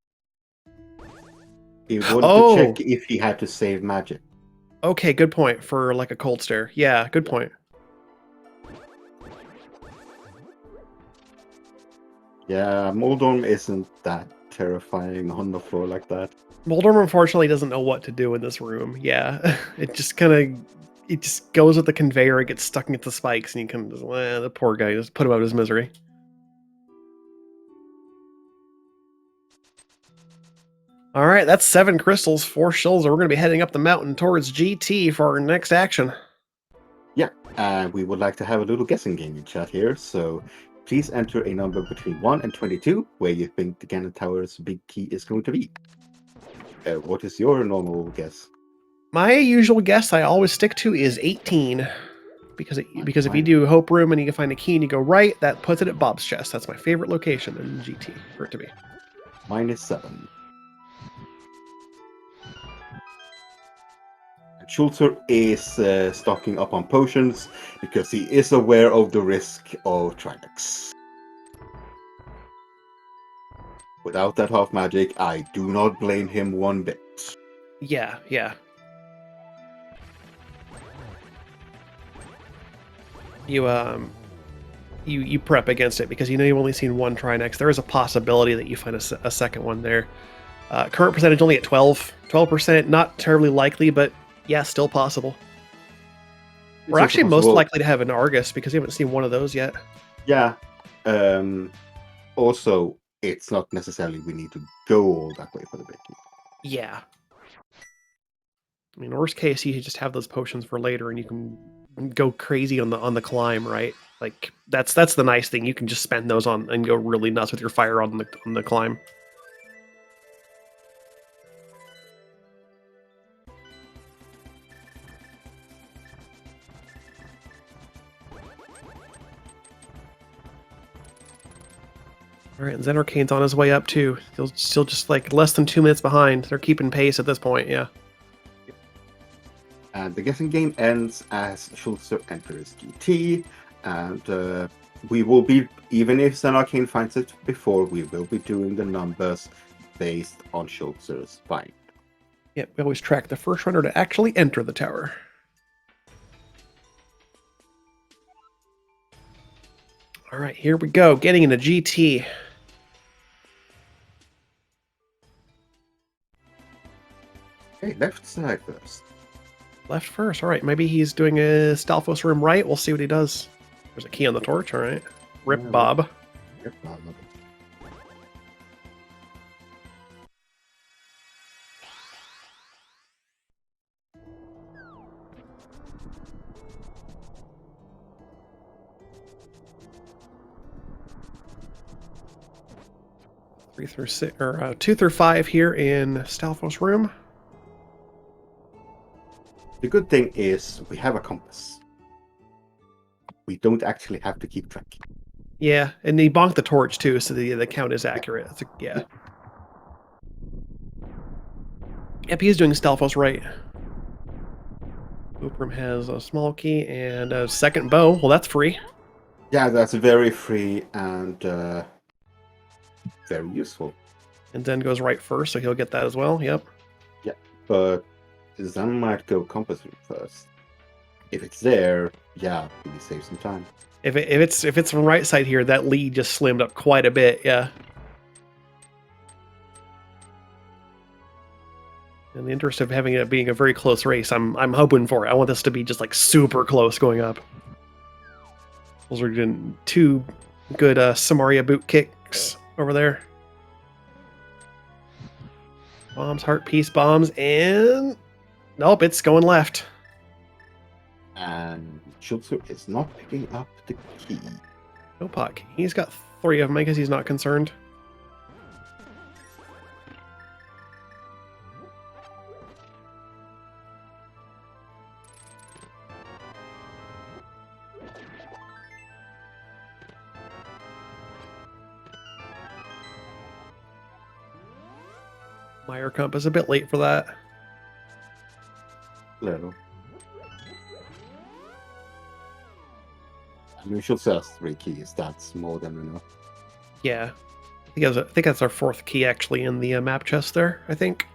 He wanted to check if he had to save magic. Okay, good point for like a cold stare. Yeah, good point. Yeah, Moldorm isn't that terrifying on the floor like that. Moldorm unfortunately doesn't know what to do in this room. Yeah, it just goes with the conveyor. It gets stuck into the spikes, and you can just, the poor guy, just put him out of his misery. All right, that's 7 crystals, 4 Schulzer. We're going to be heading up the mountain towards GT for our next action. Yeah, we would like to have a little guessing game in chat here, so please enter a number between 1 and 22 where you think the Ganon Tower's big key is going to be. What is your normal guess? My usual guess I always stick to is 18. Because if you do Hope Room and you can find a key and you go right, that puts it at Bob's chest. That's my favorite location in GT for it to be. Mine is 7. Schulzer is stocking up on potions because he is aware of the risk of Trinex. Without that half magic, I do not blame him one bit. Yeah. You prep against it because you know you've only seen one Trinex. There is a possibility that you find a second one there. Current percentage only at 12%. Not terribly likely, but yeah, still possible. We're actually most likely to have an Argus because we haven't seen one of those yet. Yeah. Also, it's not necessarily we need to go all that way for the big key. Yeah. I mean, worst case, you just have those potions for later, and you can go crazy on the climb, right? Like that's the nice thing. You can just spend those on and go really nuts with your fire on the climb. All right, zenarcane's on his way up too. He'll still just like less than 2 minutes behind. They're keeping pace at this point. Yeah. And the guessing game ends as Schulzer enters GT, and we will be, even if zenarcane finds it before, we will be doing the numbers based on Schulzer's find. Yeah, we always track the first runner to actually enter the tower. All right, here we go. Getting into GT. Okay, left side first. Left first. All right, maybe he's doing a Stalfos room right. We'll see what he does. There's a key on the torch. All right. Rip Bob. Rip Bob. 3 through 6 or 2 through 5 here in Stalfos room. The good thing is we have a compass. We don't actually have to keep track. Yeah, and he bonked the torch too, so the count is accurate. Yeah. Yep, he's doing Stalfos right. Hoop room has a small key and a second bow. Well, that's free. Yeah, that's very free and very useful. And Zen goes right first, so he'll get that as well. Yep. Yeah, but Zen might go compass room first. If it's there, yeah, we save some time. If it's from right side here, that lead just slimmed up quite a bit. Yeah. In the interest of having it being a very close race, I'm hoping for it. I want this to be just like super close going up. Those are doing 2 good Samaria boot kicks over there. Bombs, heart piece bombs, and nope, it's going left. And Schulzer is not picking up the key. No puck. He's got 3 of them. I guess he's not concerned. Meyer Compass a bit late for that. Little. I mean, Schulzer has 3 keys. That's more than enough. Yeah. I think that's our 4th key actually in the map chest there, I think.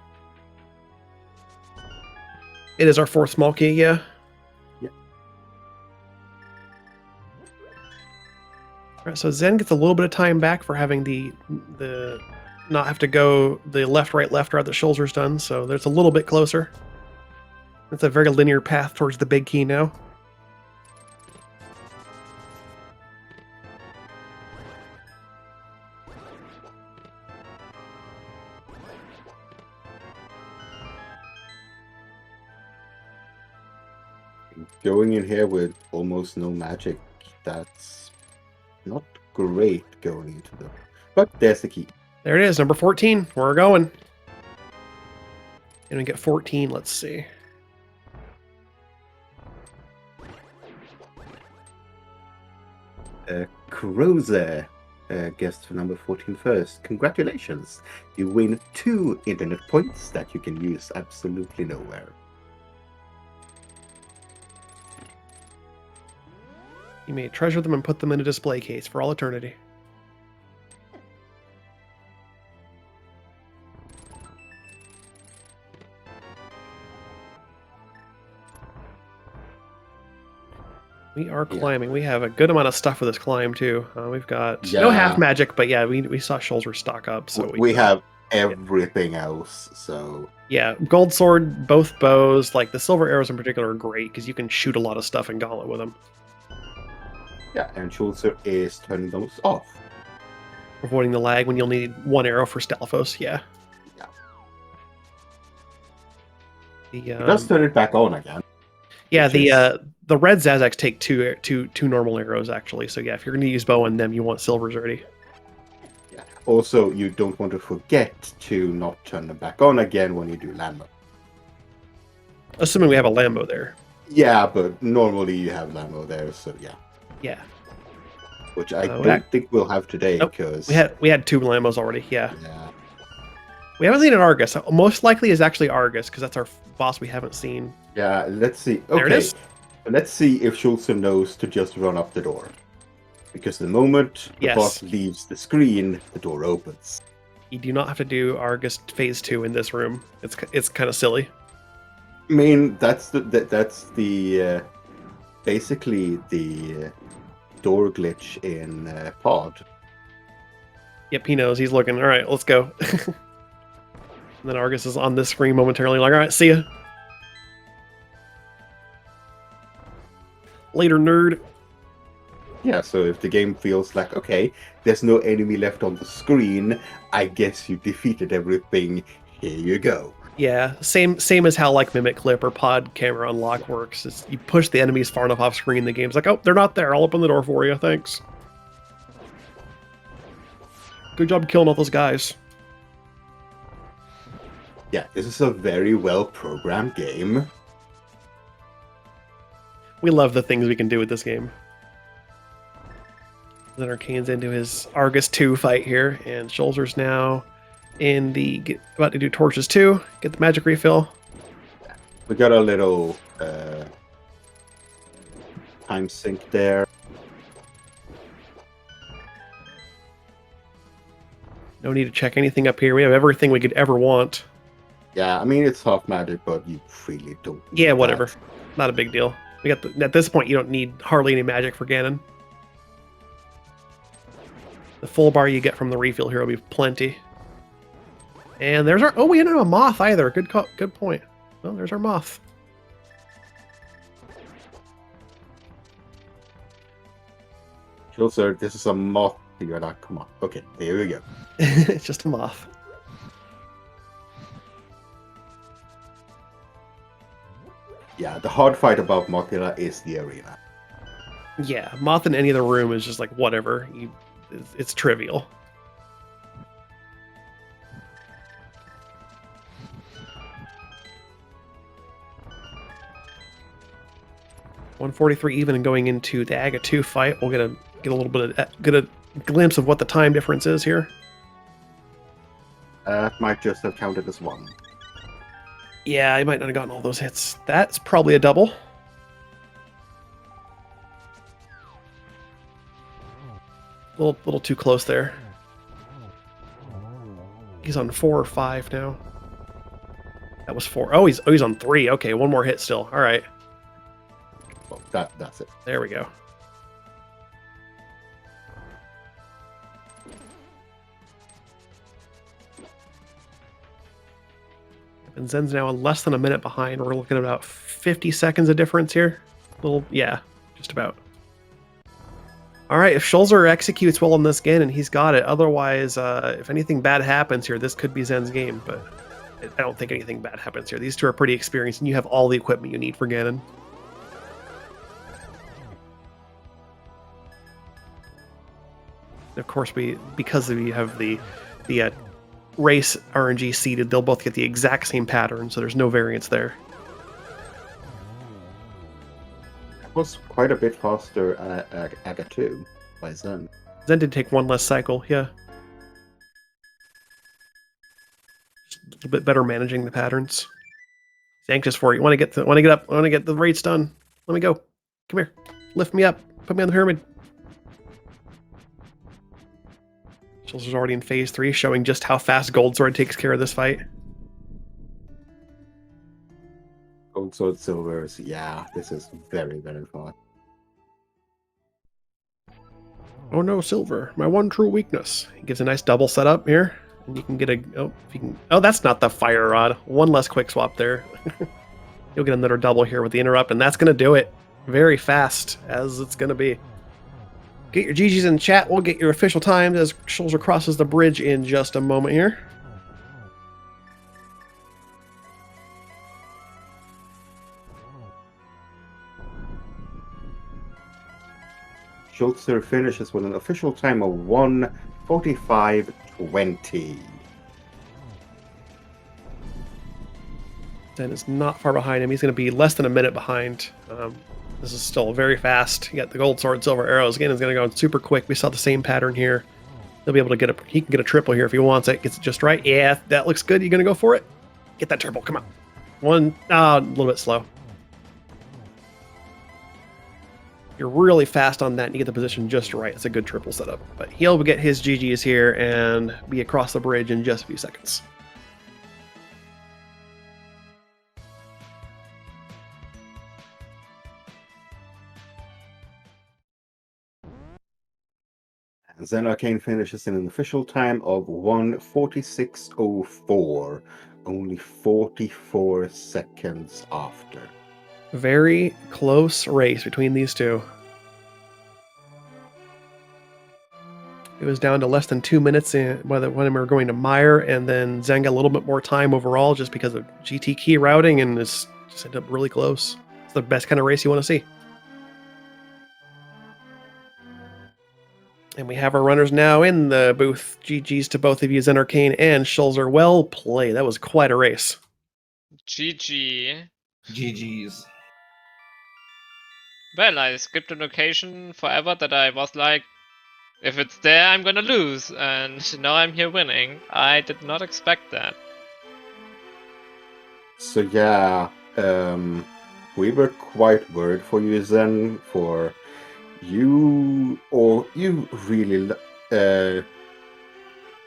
It is our 4th small key, yeah. Yeah. Alright, so Zen gets a little bit of time back for having the not have to go the left, right that Schulzer's done, so there's a little bit closer. It's a very linear path towards the big key now. Going in here with almost no magic, that's not great going into them. But there's the key. There it is, number 14. We're going. And we get 14, let's see. Schulzer guessed for number 14 first. Congratulations. You win 2 internet points that you can use absolutely nowhere. You may treasure them and put them in a display case for all eternity. We are climbing. We have a good amount of stuff for this climb too. We've got no half magic, but yeah, we saw Schulzer stock up, so we have everything else. So yeah, gold sword, both bows, like the silver arrows in particular, are great because you can shoot a lot of stuff in Gauntlet with them. Yeah, and Schulzer is turning those off, avoiding the lag when you'll need 1 arrow for Stalfos. Yeah. He does turn it back on again. Yeah, the red Zazacs take two normal arrows actually. So yeah, if you're going to use bow on them, you want silvers already. Yeah. Also, you don't want to forget to not turn them back on again when you do Lambo. Assuming we have a Lambo there. Yeah, but normally you have Lambo there, so yeah. Yeah. Which I don't think we'll have today because we had 2 Lambos already. Yeah. Yeah. We haven't seen an Argus. Most likely is actually Argus because that's our boss we haven't seen. Yeah, let's see. Okay. There it is. Let's see if Schulzer knows to just run up the door. Because the moment the boss leaves the screen, the door opens. You do not have to do Argus phase 2 in this room. It's kind of silly. I mean, that's the basically the door glitch in Pod. Yep, he knows. He's looking. All right, let's go. And then Argus is on this screen momentarily, like, all right, see ya. Later, nerd. Yeah, so if the game feels like, okay, there's no enemy left on the screen, I guess you defeated everything, here you go. Yeah, same as how like Mimic Clip or Pod Camera Unlock works. Is you push the enemies far enough off screen, the game's like, oh, they're not there, I'll open the door for you, thanks. Good job killing all those guys. Yeah, this is a very well-programmed game. We love the things we can do with this game. Zenarcane's into his Argus 2 fight here, and Schulzer's now about to do Torches 2, get the magic refill. We got a little time sink there. No need to check anything up here. We have everything we could ever want. Yeah, I mean, it's half magic, but you really don't need Yeah, whatever. that. Not a big deal. We got at this point, you don't need hardly any magic for Ganon. The full bar you get from the refill here will be plenty. And there's our... Oh, we didn't have a moth either. Good point. Well, there's our moth. Schulzer, this is a moth. You're like, come on. Okay, there we go. It's just a moth. Yeah, the hard fight about Mothula is the arena. Yeah, moth in any other room is just like whatever. It's trivial. $143 even and going into the Aga 2 fight. We'll get a little bit of get a glimpse of what the time difference is here. That might just have counted as one. Yeah, I might not have gotten all those hits. That's probably a double. Little too close there. He's on 4 or 5 now. That was 4. Oh, he's on 3. Okay, one more hit still. All right. Well, that's it. There we go. And Zen's now less than a minute behind. We're looking at about 50 seconds of difference here. Yeah, just about. All right, if Schulzer executes well on this Ganon, he's got it. Otherwise, if anything bad happens here, this could be Zen's game, but I don't think anything bad happens here. These two are pretty experienced, and you have all the equipment you need for Ganon. Of course, because we have the race RNG seeded, they'll both get the exact same pattern, so there's no variance there. It was quite a bit faster at Aga 2 by Zen. Zen did take one less cycle, yeah. Just a little bit better managing the patterns. He's anxious for it. Want to get up. I want to get the rates done. Let me go. Come here. Lift me up. Put me on the pyramid. Schulzer's already in phase 3, showing just how fast Gold Sword takes care of this fight. Gold Sword Silvers, yeah, this is very, very fun. Oh no, Silver, my one true weakness. He gives a nice double setup here. And you can get oh, that's not the fire rod. One less quick swap there. You'll get another double here with the interrupt, and that's going to do it. Very fast, as it's going to be. Get your GGs in chat. We'll get your official times as Schulzer crosses the bridge in just a moment here. Schulzer finishes with an official time of 1:45:20. Zen is not far behind him. He's going to be less than a minute behind. This is still very fast. You got the gold sword, silver arrows. Again, it's going to go super quick. We saw the same pattern here. He'll be able to he can get a triple here if he wants it. Gets it just right. Yeah, that looks good. You going to go for it? Get that triple. Come on. A little bit slow. You're really fast on that and you get the position just right. It's a good triple setup. But he'll get his GGs here and be across the bridge in just a few seconds. Zenarcane finishes in an official time of 1:46:04, only 44 seconds after. Very close race between these two. It was down to less than 2 minutes when we were going to Mire, and then Zen got a little bit more time overall just because of GT key routing, and it's just ended up really close. It's the best kind of race you want to see. And we have our runners now in the booth. GG's to both of you, zenarcane and Schulzer. Well played. That was quite a race. GG. GG's. Well, I skipped a location forever that I was like, if it's there, I'm gonna lose. And now I'm here winning. I did not expect that. So yeah, we were quite worried for you, Zen, for you really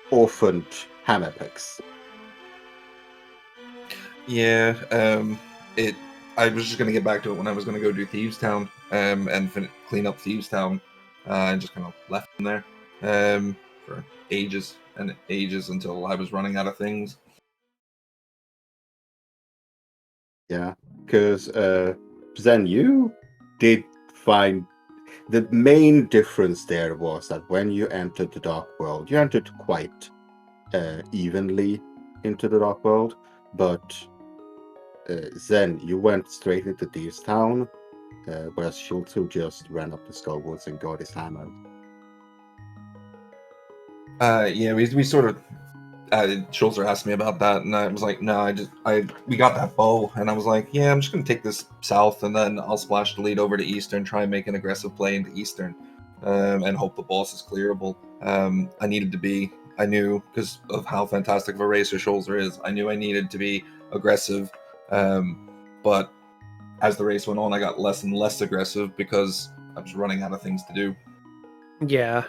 orphaned hammer picks. Yeah, I was just gonna get back to it when I was gonna go do Thieves Town, and clean up Thieves Town, and just kind of left them there, for ages and ages until I was running out of things. Yeah, because Zen, you did find the main difference there was that when you entered the Dark World, you entered quite evenly into the Dark World, but Zen, you went straight into Thieves Town, whereas Schulzer just ran up the Skullwoods and got his hammer. Yeah, we sort of. Schulzer asked me about that, and I was like, no, we got that bow, and I was like, yeah, I'm just gonna take this south, and then I'll splash the lead over to Eastern, try and make an aggressive play into Eastern, and hope the boss is clearable. I knew, because of how fantastic of a racer Schulzer is, I knew I needed to be aggressive, but as the race went on, I got less and less aggressive because I was running out of things to do. Yeah,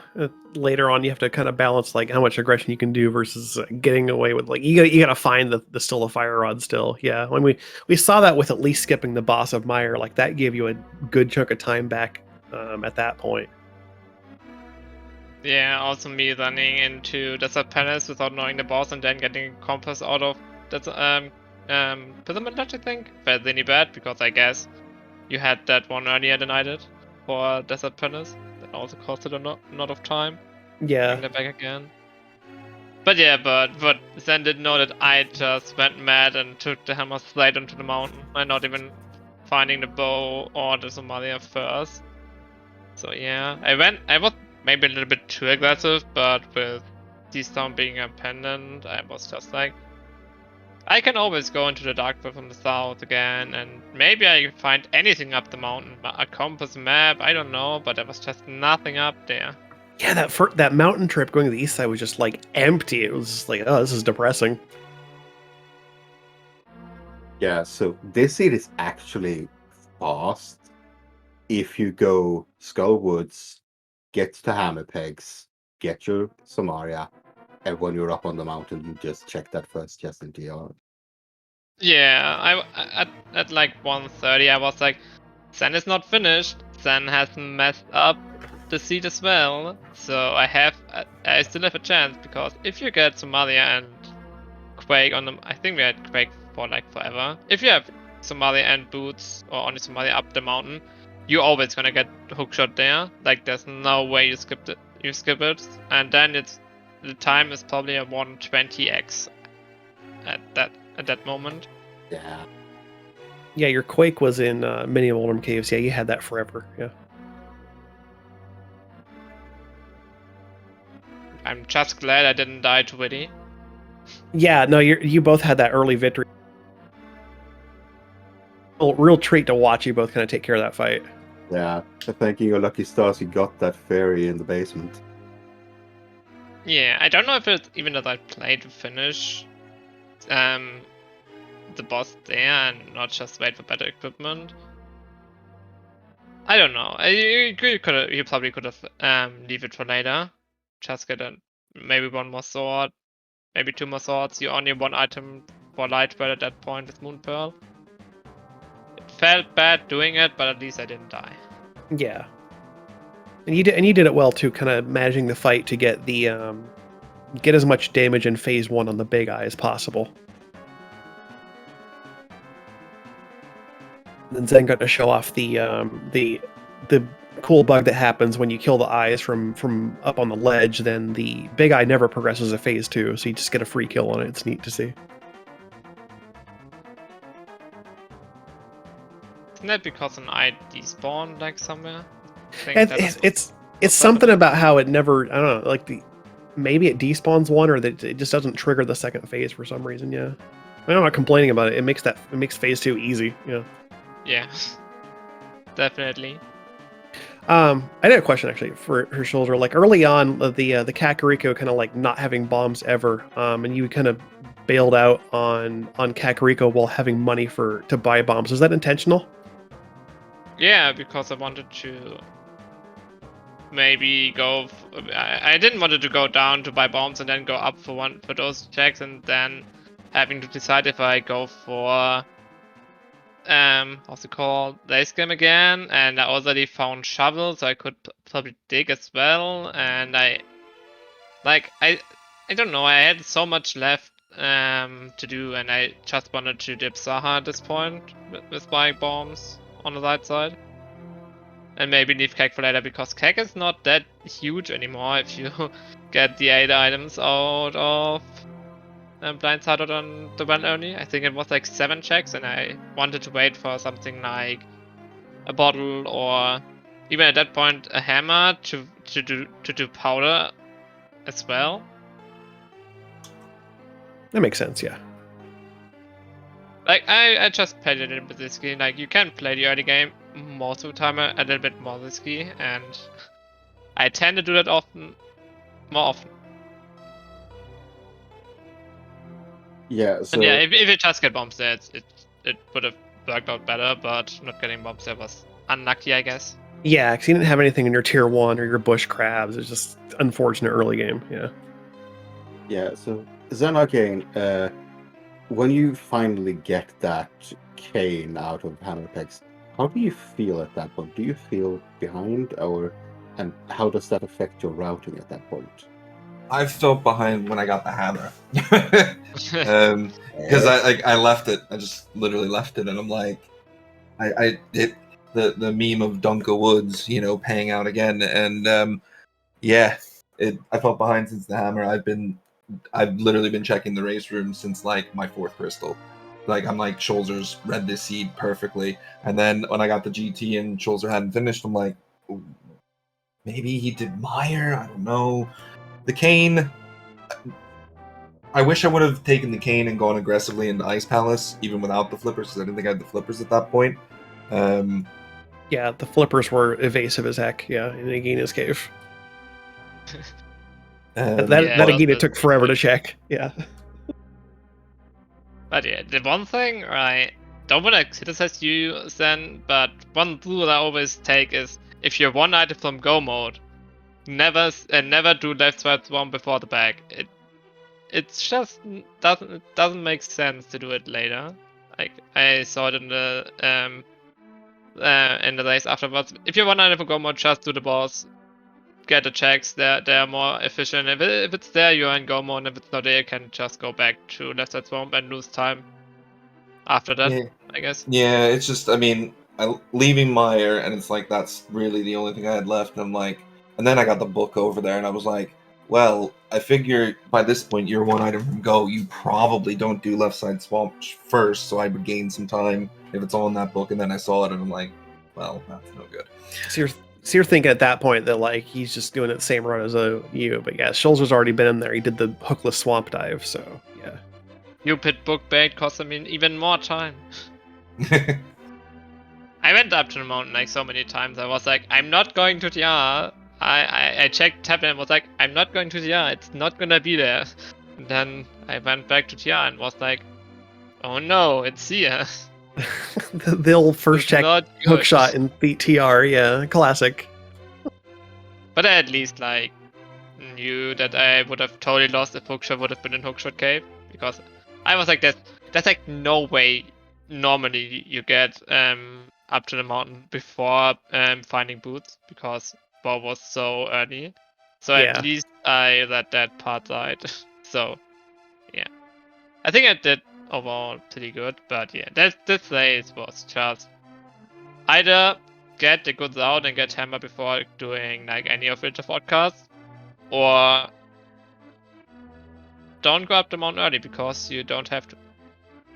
later on you have to kind of balance like how much aggression you can do versus getting away with like you gotta find the still a fire rod still. Yeah, when we saw that with at least skipping the boss of Mire, like that gave you a good chunk of time back at that point. Yeah, also me running into Desert Palace without knowing the boss and then getting a compass out of that Pyramid Ledge, I think. Felt really bad because I guess you had that one earlier than I did for Desert Palace. That also costed a lot of time. Yeah, Bring that back again. But yeah, but Zen didn't know that I just went mad and took the hammer straight onto the mountain and not even finding the bow or the Somalia first. So yeah, I was maybe a little bit too aggressive, but with T-Stone being a pendant, I was just like, I can always go into the Dark Pit from the south again, and maybe I can find anything up the mountain, a compass map, I don't know, but there was just nothing up there. yeah. That mountain trip going to the east side was just like empty. It was just like, oh, this is depressing. Yeah, so this seed is actually fast if you go Skullwoods, get to Hammer Pegs, get your Samaria, and when you're up on the mountain, you just check that first chest in TR. Yeah, at like 1:30 I was like, Zen is not finished, Zen has messed up the seed as well, so I still have a chance, because if you get Somalia and Quake on them, I think we had Quake for like forever. If you have Somalia and Boots, or only Somalia up the mountain, you're always gonna get hookshot there. Like there's no way you skip it, and then the time is probably a 120x at that moment. Yeah. Yeah, your Quake was in Mini Moldrum Caves. Yeah, you had that forever. Yeah. I'm just glad I didn't die to Witty. Yeah, no, you both had that early victory. Real treat to watch you both kind of take care of that fight. Yeah, thanking your lucky stars, you got that fairy in the basement. Yeah, I don't know if it's even that I played to finish the boss there and not just wait for better equipment. I don't know. You probably could have leave it for later. Just get maybe one more sword, maybe two more swords. You only have one item for Lightbird at that point with Moon Pearl. It felt bad doing it, but at least I didn't die. Yeah. And you did it well too, kind of managing the fight to get the get as much damage in phase 1 on the big eye as possible. And Zen got to show off the cool bug that happens when you kill the eyes from up on the ledge. Then the big eye never progresses to phase 2, so you just get a free kill on it. It's neat to see. Isn't that because an eye despawned like somewhere? It's something about how it never, I don't know, like maybe it despawns one, or that it just doesn't trigger the second phase for some reason. Yeah, I'm not complaining about it. It makes phase 2 easy. Yeah. Yeah, definitely. I had a question actually for Schulzer. Like early on, the Kakariko kind of like not having bombs ever, and you kind of bailed out on Kakariko while having money to buy bombs. Is that intentional? Yeah, because I wanted to maybe go. I didn't want it to go down to buy bombs and then go up for those checks, and then having to decide if I go for what's it called, Lace Game again. And I already found shovel, so I could probably dig as well. And I don't know, I had so much left to do, and I just wanted to dip Saha at this point with buying bombs on the right side. And maybe leave Kek for later, because Kek is not that huge anymore if you get the 8 items out of blindsided on the one only. I think it was like 7 checks, and I wanted to wait for something like a bottle, or even at that point a hammer to do powder as well. That makes sense, yeah. Like I just played a little bit risky. Like you can play the early game most of the time a little bit more risky, and I tend to do that more often. Yeah, so And yeah, if you just get bombs there, it would have worked out better, but not getting bombs there was unlucky, I guess. Yeah, because you didn't have anything in your tier 1 or your bush crabs. It's just unfortunate early game, yeah. so zenarcane, when you finally get that cane out of hammer pegs, how do you feel at that point? Do you feel behind, and how does that affect your routing at that point? I felt behind when I got the hammer. Because I left it. I just literally left it, and I'm like, I hit the meme of Dunka Woods, paying out again, and yeah, I felt behind since the hammer. I've literally been checking the race room since like my 4th crystal. Like I'm like, Schulzer's read this seed perfectly, and then when I got the GT and Schulzer hadn't finished, I'm like, ooh, maybe he did Mire. I don't know. The cane. I wish I would have taken the cane and gone aggressively into Ice Palace, even without the flippers, because I didn't think I had the flippers at that point. Yeah, the flippers were evasive as heck, yeah, in Agina's cave. That Agina took forever to check, yeah. But yeah, the one thing, right, don't want to criticize you, Zen, but one rule I always take is, if you're one item from go mode, never do left side swarm before the bag. It's just doesn't make sense to do it later. Like I saw it in the race afterwards. If you're one item from go mode, just do the boss, get the checks. They're more efficient. If it's there, you're in go mode. If it's not there, you can just go back to left side swarm and lose time after that, yeah. I guess. Yeah, it's just, I mean, leaving Mire, and it's like, that's really the only thing I had left. And I'm like, and then I got the book over there, and I was like, well, I figure by this point you're one item from go. You probably don't do left side swamp first, so I would gain some time if it's all in that book. And then I saw it, and I'm like, well, that's no good. So you're thinking at that point that like he's just doing it the same run as you, but yeah, Schulzer's already been in there. He did the hookless swamp dive, so yeah. You pit book bait cost even more time. I went up to the mountain like so many times. I was like, I'm not going to TR. I checked tab and was like, I'm not going to TR. It's not gonna be there. And then I went back to TR and was like, oh no, it's here. the old first check hook shot in beat TR, yeah, classic. But I at least like knew that I would have totally lost if hookshot would have been in hookshot cave, because I was like, that's like no way normally you get up to the mountain before finding boots, because Bow was so early. So Yeah. at least I let that part right. So yeah, I think I did overall pretty good. But yeah, this race was just either get the goods out and get hammer before doing like any of Winter forecasts, or don't go up the mountain early because you don't have to.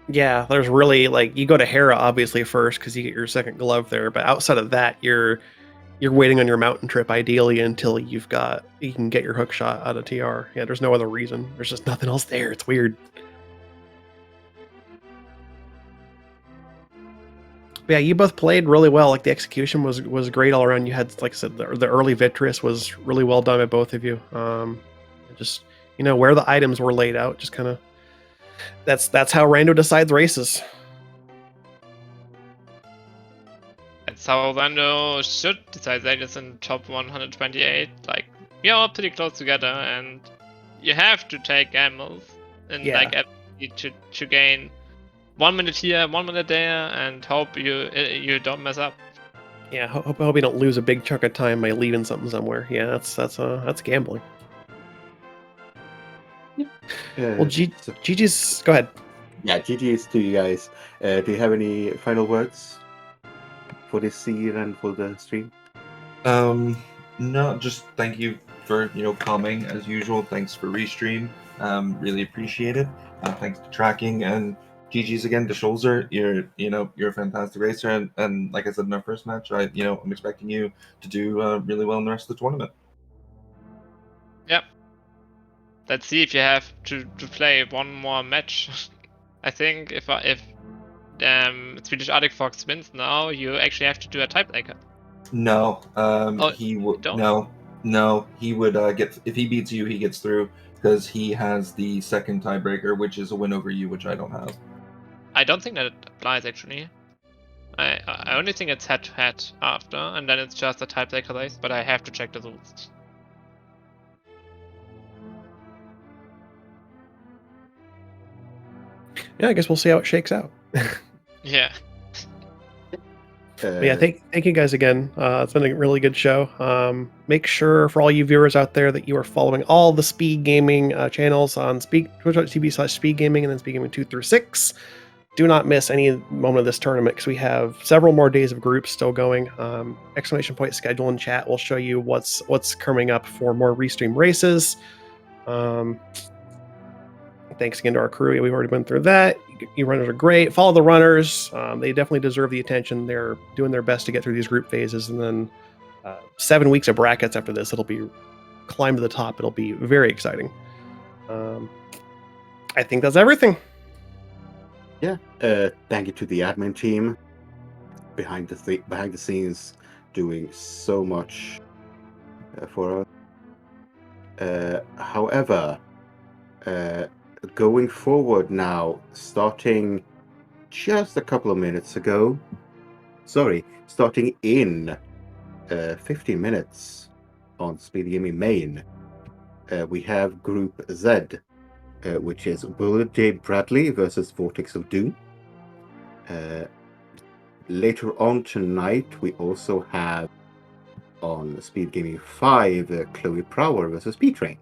Yeah, there's really like, you go to Hera obviously first because you get your second glove there, but outside of that, you're waiting on your mountain trip ideally until you can get your hook shot out of TR. Yeah, there's no other reason. There's just nothing else there. It's weird. But yeah, you both played really well. Like the execution was great all around. You had, like I said, the early Vitreous was really well done by both of you. Just where the items were laid out, just kind of that's how Rando decides races. That's how Rando should decide races in top 128. Like, we are all pretty close together, and you have to take gambles and like to gain 1 minute here, 1 minute there, and hope you don't mess up. Yeah, hope you don't lose a big chunk of time by leaving something somewhere. Yeah, that's gambling. Well, GG's. Go ahead. Yeah, GG's to you guys. Do you have any final words for this seed and for the stream? No, just thank you for coming as usual. Thanks for restream. Really appreciate it. Thanks to tracking, and GG's again to Schulzer. You're a fantastic racer, and like I said in our first match, I'm expecting you to do really well in the rest of the tournament. Yep. Let's see if you have to play one more match. I think if Swedish Arctic Fox wins now, you actually have to do a tiebreaker. No, Oh, he would don't? no. He would get, if he beats you, he gets through because he has the second tiebreaker, which is a win over you, which I don't have. I don't think that it applies actually. I only think it's head-to-head after, and then it's just a tiebreaker race, but I have to check the rules. Yeah, I guess we'll see how it shakes out. Yeah. But yeah, thank you guys again. It's been a really good show. Make sure for all you viewers out there that you are following all the SpeedGaming channels on twitch.tv/SpeedGaming and then SpeedGaming 2 through 6. Do not miss any moment of this tournament because we have several more days of groups still going. Exclamation point schedule in chat will show you what's coming up for more restream races. Thanks again to our crew. We've already been through that. You runners are great. Follow the runners. They definitely deserve the attention. They're doing their best to get through these group phases. And then 7 weeks of brackets after this. It'll be climb to the top. It'll be very exciting. I think that's everything. Yeah. Thank you to the admin team behind the scenes doing so much for us. However, going forward now, starting just a couple of minutes ago, starting in 15 minutes on SpeedGaming Main, we have Group Z, which is Bullet J. Bradley versus Vortex of Doom. Later on tonight, we also have on SpeedGaming 5, Chloe Prower versus P-Train.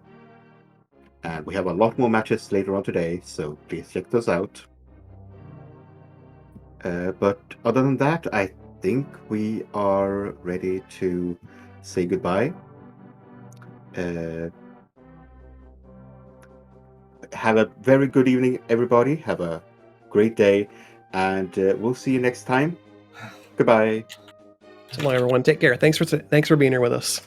And we have a lot more matches later on today, so please check those out. But other than that, I think we are ready to say goodbye. Have a very good evening, everybody. Have a great day, and we'll see you next time. Goodbye. So long, everyone. Take care. Thanks for being here with us.